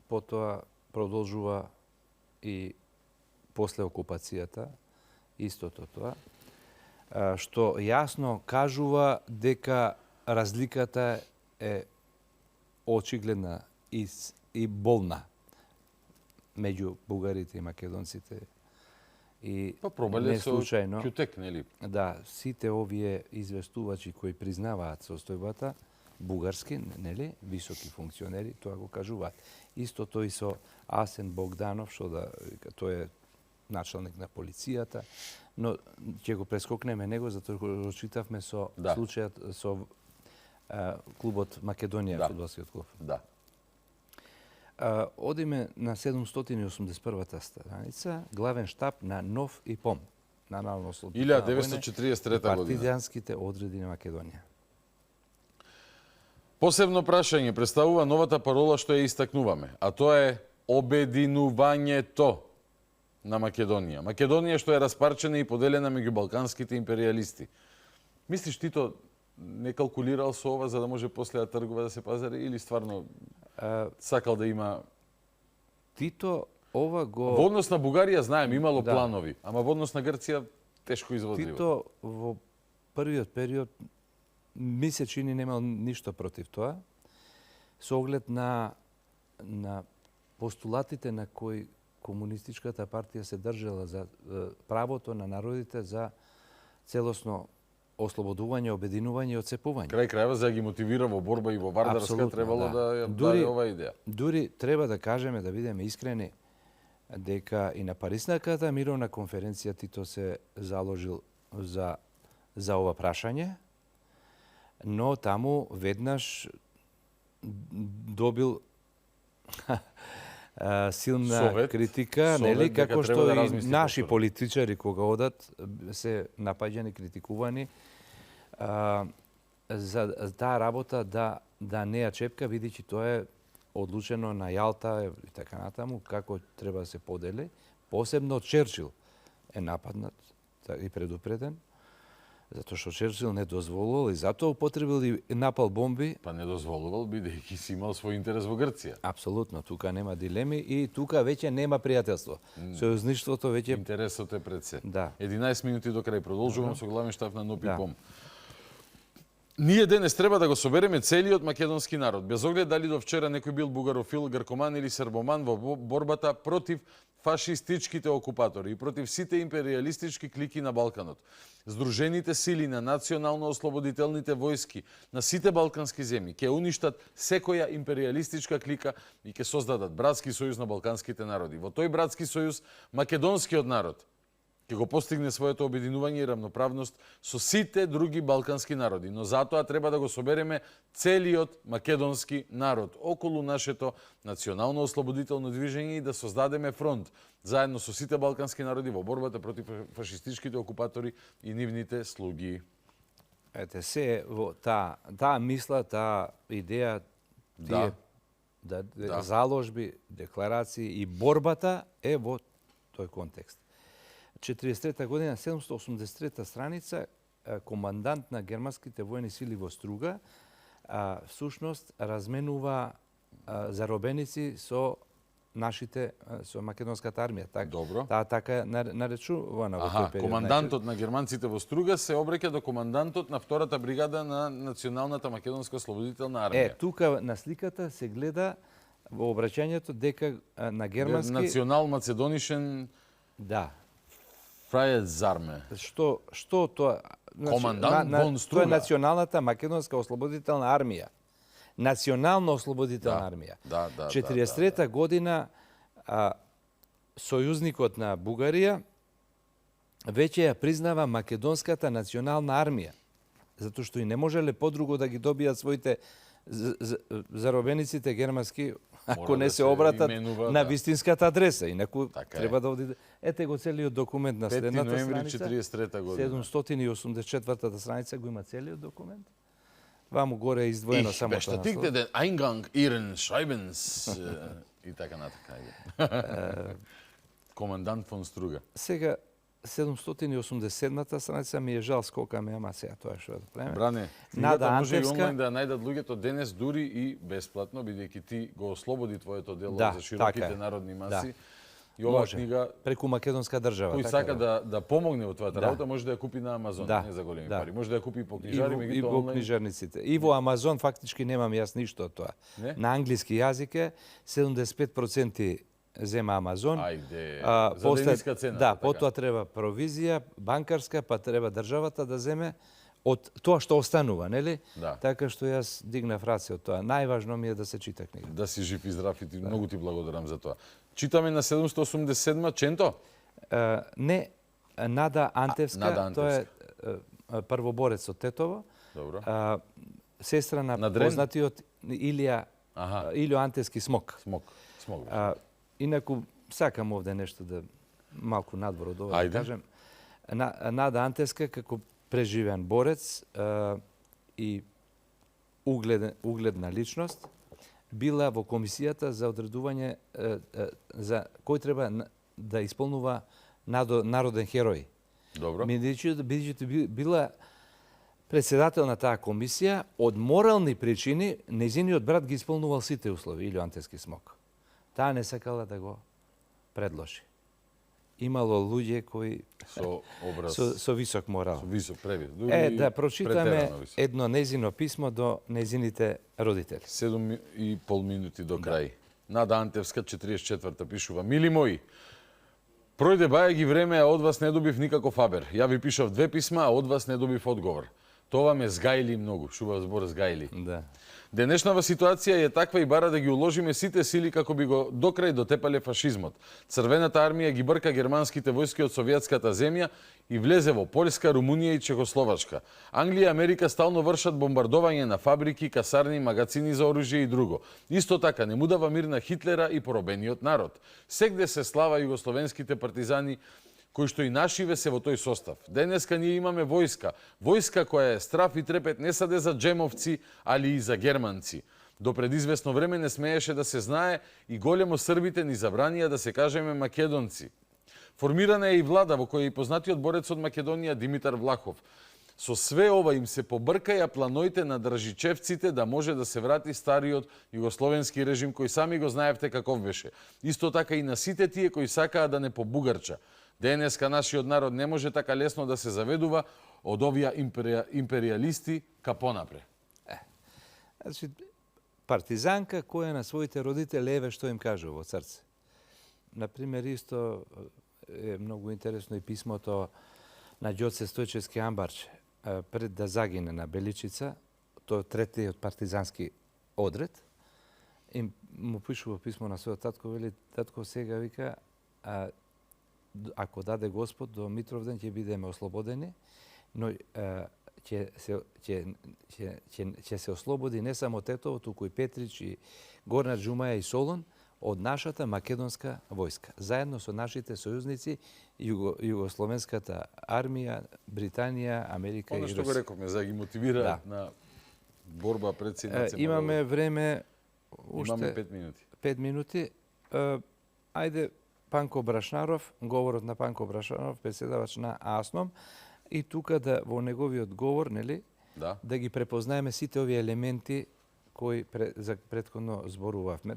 потоа продолжува и после окупацијата, истото тоа, што јасно кажува дека разликата е очигледна и болна меѓу бугарите и македонците И Па пробале не со случајно, Ќутек, нели? да, сите овие известувачи кои признаваат состојбата, бугарски, нели, високи функционери, тоа го кажуваат. Истото и со Асен Богданов, што да, тој е началник на полицијата, но ќе го прескокнеме него, затоа го читавме со случајот со клубот Македонија, Да. фудбалскиот клуб. Да. Одиме на 781 страница, главен штаб на НОВ и ПОМ, на Народно ослободителна војна 1943 година. партизанските одреди на Македонија. Посебно прашање представува новата парола што ја истакнуваме, а тоа е обединувањето на Македонија. Македонија што е распарчена и поделена меѓу балканските империјалисти. Мислиш Тито не калкулирал со ова за да може после да тргува да се пазари или стварно сакал да има... Тито ова го... Во однос на Бугарија знаем имало Да. планови, ама во однос на Грција тешко изводливо. Тито во првиот период ми се чини немал ништо против тоа, со оглед на постулатите на кои комунистичката партија се држала за правото на народите за целосно ослободување, обединување и отцепување. Крај крајва за да ги мотивира во борба и во Вардарска Апсолутно, требало да ја Дури- даде ова идеја. Дури треба да кажеме, да бидеме искрени, дека и на Париската мировна конференција Тито се заложил за ова прашање, но таму веднаш добил силна Совет, критика, совет нели, дека како треба што да и размисли наши повторно. политичари кога одат се напаѓани, критикувани за таа работа да не ја чепка, бидејќи тоа е одлучено на Јалта и така натаму, како треба да се подели. Посебно Черчил е нападнат и предупреден, затоа што Черчил не дозволувал и затоа употребил и напал бомби. Па не дозволувал, бидејќи си имал свој интерес во Грција. Апсолутно, тука нема дилеми и тука веќе нема пријателство. Сојузништвото веќе... Интересот е пред се. Да. 11 минути до крај. Продолжувам со главен штаб на НОП и ПОМ. Ние денес треба да го собереме целиот македонски народ, без оглед дали до вчера некој бил бугарофил, гркоман или сербоман во борбата против фашистичките окупатори и против сите империјалистички клики на Балканот. Здружените сили на национално-ослободителните војски на сите балкански земји ќе уништат секоја империјалистичка клика и ќе создадат братски сојуз на балканските народи. Во тој братски сојуз македонскиот народ ќе го постигне своето обединување и рамноправност со сите други балкански народи, но затоа треба да го собереме целиот македонски народ околу нашето национално-ослободително движење и да создадеме фронт заедно со сите балкански народи во борбата против фашистичките окупатори и нивните слуги. Ете, се во таа мисла, таа идеја, тие заложби, декларации и борбата е во тој контекст. 43 година, 783 страница, командант на германските војни сили во Струга, всушност разменува заробеници со нашите, со македонската армија. Добро. Таа така е наречувана во тој период. Командантот на германците во Струга се обреќа до командантот на втората бригада на Националната македонска ослободителна армија. Тука на сликата се гледа во обраќањето дека на германски... Национал Македонишен Да. Фрајезарме. Што тоа? Командант фон Струга. Тоа е Националната македонска ослободителна армија. Национална ослободителна армија. Да. 43 година сојузникот на Бугарија веќе ја признава македонската национална армија, затоа што и не можеле подруго да ги добијат своите заробениците германски ако не се обратат на вистинската адреса. Инаку треба да оди... Ете го целиот документ на следната 5 ноември страница. 43 година. 784 страница го има целиот документ. Ваму горе е издвоено само тоа. Bestätigte den Eingang Ihren Schreibens и така натака. Командант фон Струга. Сега 787-та страница ми е жал скокаме, ама сега тоа што да правиме. Бране, Нада може и Антевска. онлайн да најдат луѓето денес дури и бесплатно, бидејќи ти го ослободи твоето дело Да, за широките така е. народни маси. Да. И оваа Може. книга, Преку македонска држава. кој така сака да. да помогне во твојата Да. работа, може да ја купи на Амазон, Да, не за големи да. пари. Може да ја купи по И книжари, во, и меѓутоа во онлайн. книжарниците. И во Амазон фактички немам јас ништо од тоа. Не? На англиски јазик е 75% зема Амазон. Ајде, за после- ниска цена. Да, така. потоа треба провизија банкарска, па треба државата да земе од тоа што останува, нели? Да. Така што јас дигнав раце од тоа. Најважно ми е да се чита книга. Да си жив и здрав и ти, многу ти благодарам за тоа. Читаме на 787 Ченто? Не, Нада Антевска, Нада тоа е првоборец од Тетово, Добро. сестра на На Дрен? познатиот Илио Антевски Смок. Смок. Смок. Инаку, сакам овде нешто да малку надвор од ова Ајде. да кажем. Нада Антевска како преживеан борец и угледна личност, била во комисијата за одредување за кој треба да исполнува народен херој. Добро. Бидејќи била председател на таа комисија, од морални причини, нејзиниот брат ги исполнувал сите услови, Илио Антевски Смок. Таа не сакала да го предложи. Имало луѓе кои Со образ. со висок морал. Со висок превид. Да прочитаме претерано висок. едно нејзино писмо до нејзините родители. 7,5 минути до крај. Нада Антевска, 44-та, пишува: Мили мои, пројде баја ги време, а од вас не добив никаков фабер. Ја ви пишав 2 писма, а од вас не добив одговор. Това ме згајли многу. Шубав збор згајли. Да. Денешнава ситуација е таква и бара да ги уложиме сите сили како би го докрај дотепале фашизмот. Црвената армија ги брка германските војски од совиетската земја и влезе во Поljска, Румунија и Чехословачка. Англија и Америка стално вршат бомбардување на фабрики, касарни, магацини за оружје и друго. Исто така не му дава мир на Хитлера и поробениот народ. Сегде се слава југословенските партизани кои што и нашиве се во тој состав. Денеска ние имаме војска. Војска која е страф и трепет не саде за джемовци, али и за германци. До пред известно време не смееше да се знае и големо србите ни забранија да се кажеме македонци. Формирана е и влада во која и познатиот борец од Македонија Димитар Влахов. Со све ова им се побркаја планоите на држичевците да може да се врати стариот југословенски режим кој сами го знаевте каков беше. Исто така и на сите тие кои сакаа да не побугарча. Денеска нашиот народ не може така лесно да се заведува од овие империалисти ка понапре. Значи, партизанка која на своите родители еве што им кажува во срце. Например, исто е многу интересно и писмото на Ѓоце Стојчевски Амбарче пред да загине на Беличица, тој третиот партизански одред, им му пишува писмо на својот татко, вели: татко, сега вика, ако даде Господ, до Митровден ќе бидеме ослободени, но ќе се ослободи не само Тетово, туку и Петрич, и Горна Џумаја и Солун од нашата македонска војска, заедно со нашите сојузници, Југословенската армија, Британија, Америка и Она што го Русија. рековме, за да ги мотивираат на борба пред синаци. Имаме време уште Имаме 5 минути. 5 минути. Ајде, Панко Брашнаров, говорот на Панко Брашнаров, председавач на АСНОМ, и тука да во неговиот говор, нели, да ги препознаеме сите овие елементи кои за претходно зборувавме.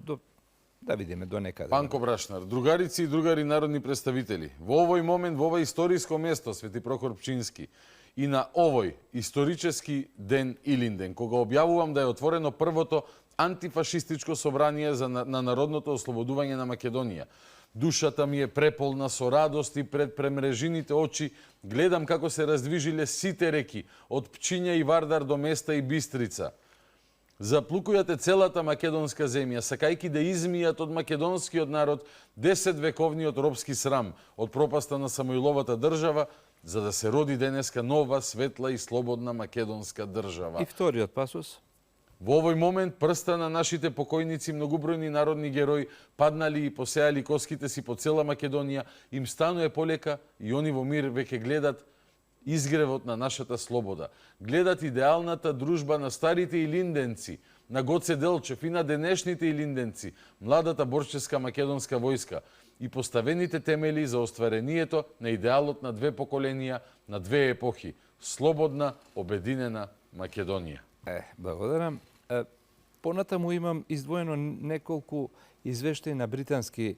Да видиме до некаде. Панко Брашнар, другарици и другари народни представители, во овој момент, во ова историско место, Свети Прокор Пчински, и на овој исторически ден Илинден, кога објавувам да е отворено првото антифашистичко собрание на народното ослободување на Македонија. Душата ми е преполна со радост и пред премрежините очи гледам како се раздвижиле сите реки, од Пчиња и Вардар до Места и Бистрица. Заплукујате целата македонска земја, сакајки да измијат од македонскиот народ 10 вековниот робски срам од пропаста на Самоиловата држава, за да се роди денеска нова, светла и слободна македонска држава. И вториот пасус. Во овој момент прста на нашите покојници, многобројни народни герои, паднали и посеали коските си по цела Македонија, им станува полека и они во мир веќе гледат изгревот на нашата слобода. Гледат идеалната дружба на старите илинденци, на Гоце Делчев и на денешните илинденци, младата борческа македонска војска и поставените темели за остварението на идеалот на две поколенија, на две епохи. Слободна, обединена Македонија. Благодарам. Понатаму имам издвоено неколку извештаи на британски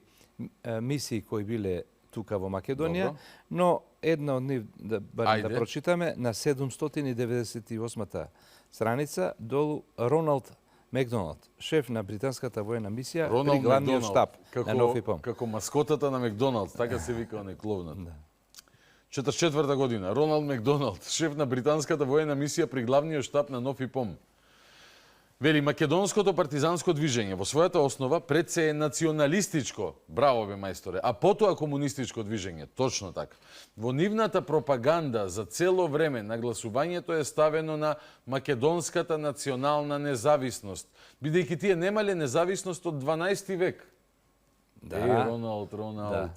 мисии кои биле тука во Македонија, Добро. но една од нив да прочитаме на 798-та страница, долу Роналд Макдоналд, шеф на британската воена мисија при Роналд главниот Макдоналд, штаб на НОФИПОМ. како маскотата на Макдоналдс, така се вика оне кловнат. Да. 44 година, Роналд Макдоналд, шеф на британската воена мисија при главниот штаб на НОФИПОМ. Вели, македонското партизанско движење во својата основа пред се е националистичко, браво бе мајсторе, а потоа комунистичко движење, точно така. Во нивната пропаганда за цело време нагласувањето е ставено на македонската национална независност, бидејќи тие немале независност од 12 век. Да. Роналд. Да.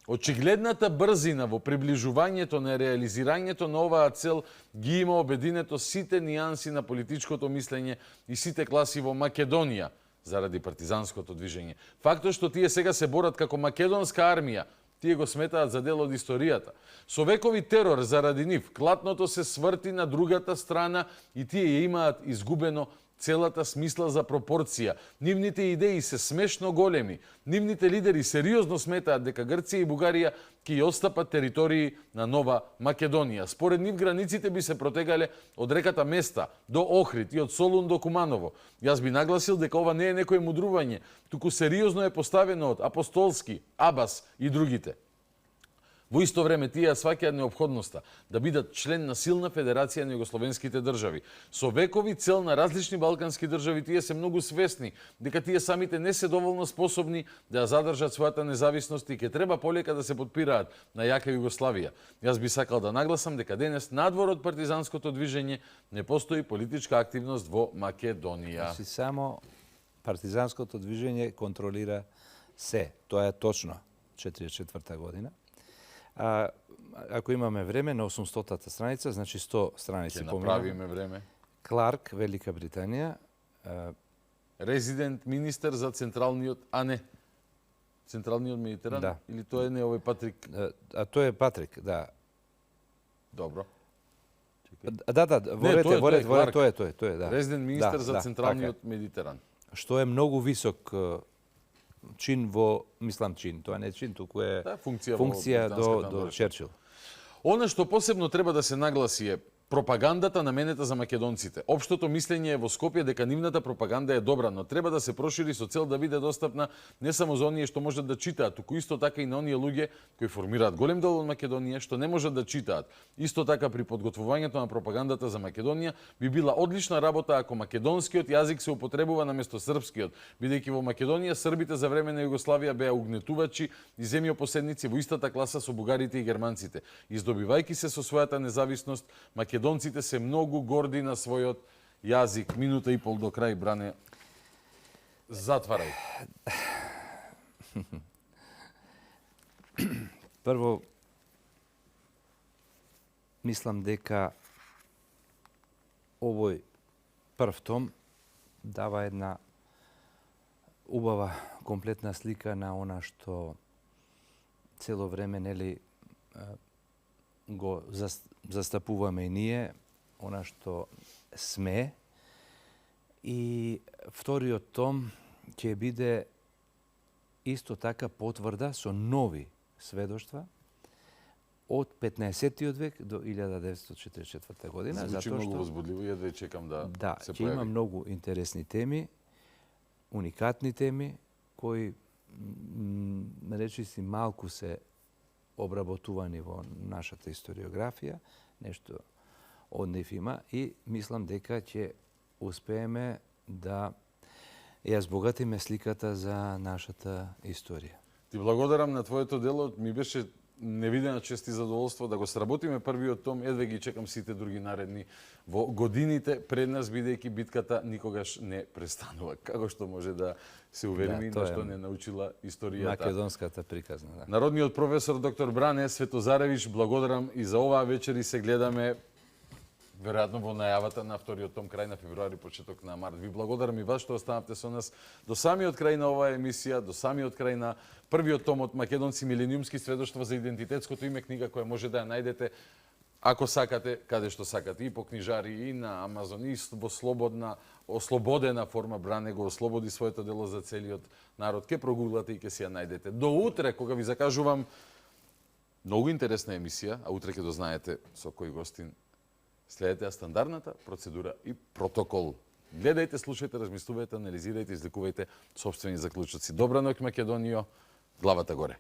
Очигледната брзина во приближувањето на реализирањето на оваа цел ги има обединето сите нијанси на политичкото мислење и сите класи во Македонија заради партизанското движење. Фактот што тие сега се борат како македонска армија, тие го сметаат за дел од историјата. Со векови терор заради нив, клатното се сврти на другата страна и тие ја имаат изгубено целата смисла за пропорција. Нивните идеи се смешно големи. Нивните лидери сериозно сметаат дека Грција и Бугарија ќе ја отстапат територии на Нова Македонија. Според нив границите би се протегале од реката Места до Охрид и од Солун до Куманово. Јас би нагласил дека ова не е некој мудрување, туку сериозно е поставено од Апостолски, Абас и другите. Во исто време тие сваќаат неопходноста да бидат член на силна федерација на југословенските држави. Со векови цел на различни балкански држави тие се многу свесни дека тие самите не се доволно способни да ја задржат својата независност и ќе треба полека да се подпираат на јака Југославија. Јас би сакал да нагласам дека денес надвор од партизанското движење не постои политичка активност во Македонија. Значи само партизанското движење контролира се. Тоа е точно 44 година. Ако имаме време на 800-та страница, значи 100 страници Ќе поминаме. направиме време. Кларк, Велика Британија, Резидент министер за централниот, а не, централниот Медитеран? Да. Или тоа е не овој Патрик? а тој е Патрик, да. Добро. Да, тој е, да. Резидент министер за така централниот Медитеран. е. Што е многу висок чин во, мислам чин, тоа не е чин, туку е Да, функција до Черчил. Она што посебно треба да се нагласи е пропагандата наменета за македонците. Општото мислење е во Скопје дека нивната пропаганда е добра, но треба да се прошири со цел да биде достапна не само за оние што можат да читаат, туку исто така и на оние луѓе кои формираат голем дел од Македонија што не можат да читаат. Исто така при подготвувањето на пропагандата за Македонија би била одлична работа ако македонскиот јазик се употребува наместо српскиот, бидејќи во Македонија србите за време на Југославија беа угнетувачи и земјопоседници во истата класа со бугарите и германците. Издобивајќи се со својата независност, македонците се многу горди на својот јазик. Минута и пол до крај, Бране. Затварај. Прво, мислам дека овој прв том дава една убава комплетна слика на она што цело време нели го застапуваме и ние, она што сме. И вториот том ќе биде исто така потврда со нови сведоштва од 15-тиот век до 1944 година. Звучи многу возбудливо, едва чекам да се ќе појави. има многу интересни теми, уникатни теми, кои речиси малку се обработувани во нашата историографија, нешто од нив има и мислам дека ќе успееме да ја збогатиме сликата за нашата историја. Ти благодарам на твоето дело, ми беше невидена чест и задоволство да го сработиме првиот том, едве ги чекам сите други наредни во годините пред нас, бидејќи битката никогаш не престанува. Како што може да се увериме и на што не научила историјата. Македонската приказна, да. Народниот професор доктор Бране Светозаревич, благодарам и за оваа вечер и се гледаме веројатно во најавата на вториот том крај на февруари, почеток на март. Ви благодарам и вас што останавте со нас до самиот крај на оваа емисија, до самиот крај на првиот том од Македонци милениумски сведоштва за идентитетското име, книга која може да ја најдете ако сакате, каде што сакате, и по книжари, и на Амазон, и во ослободена форма. Бране го ослободи своето дело за целиот народ. Ке прогуглате и ке си ја најдете. До утре, кога ви закажувам многу интересна емисија, а утре ќе дознаете со кој гостин, следете стандардната процедура и протокол. Гледајте, слушајте, размислувајте, анализирајте, извлекувајте сопствени заклучоци. Добра ноќ, Македонијо, главата горе.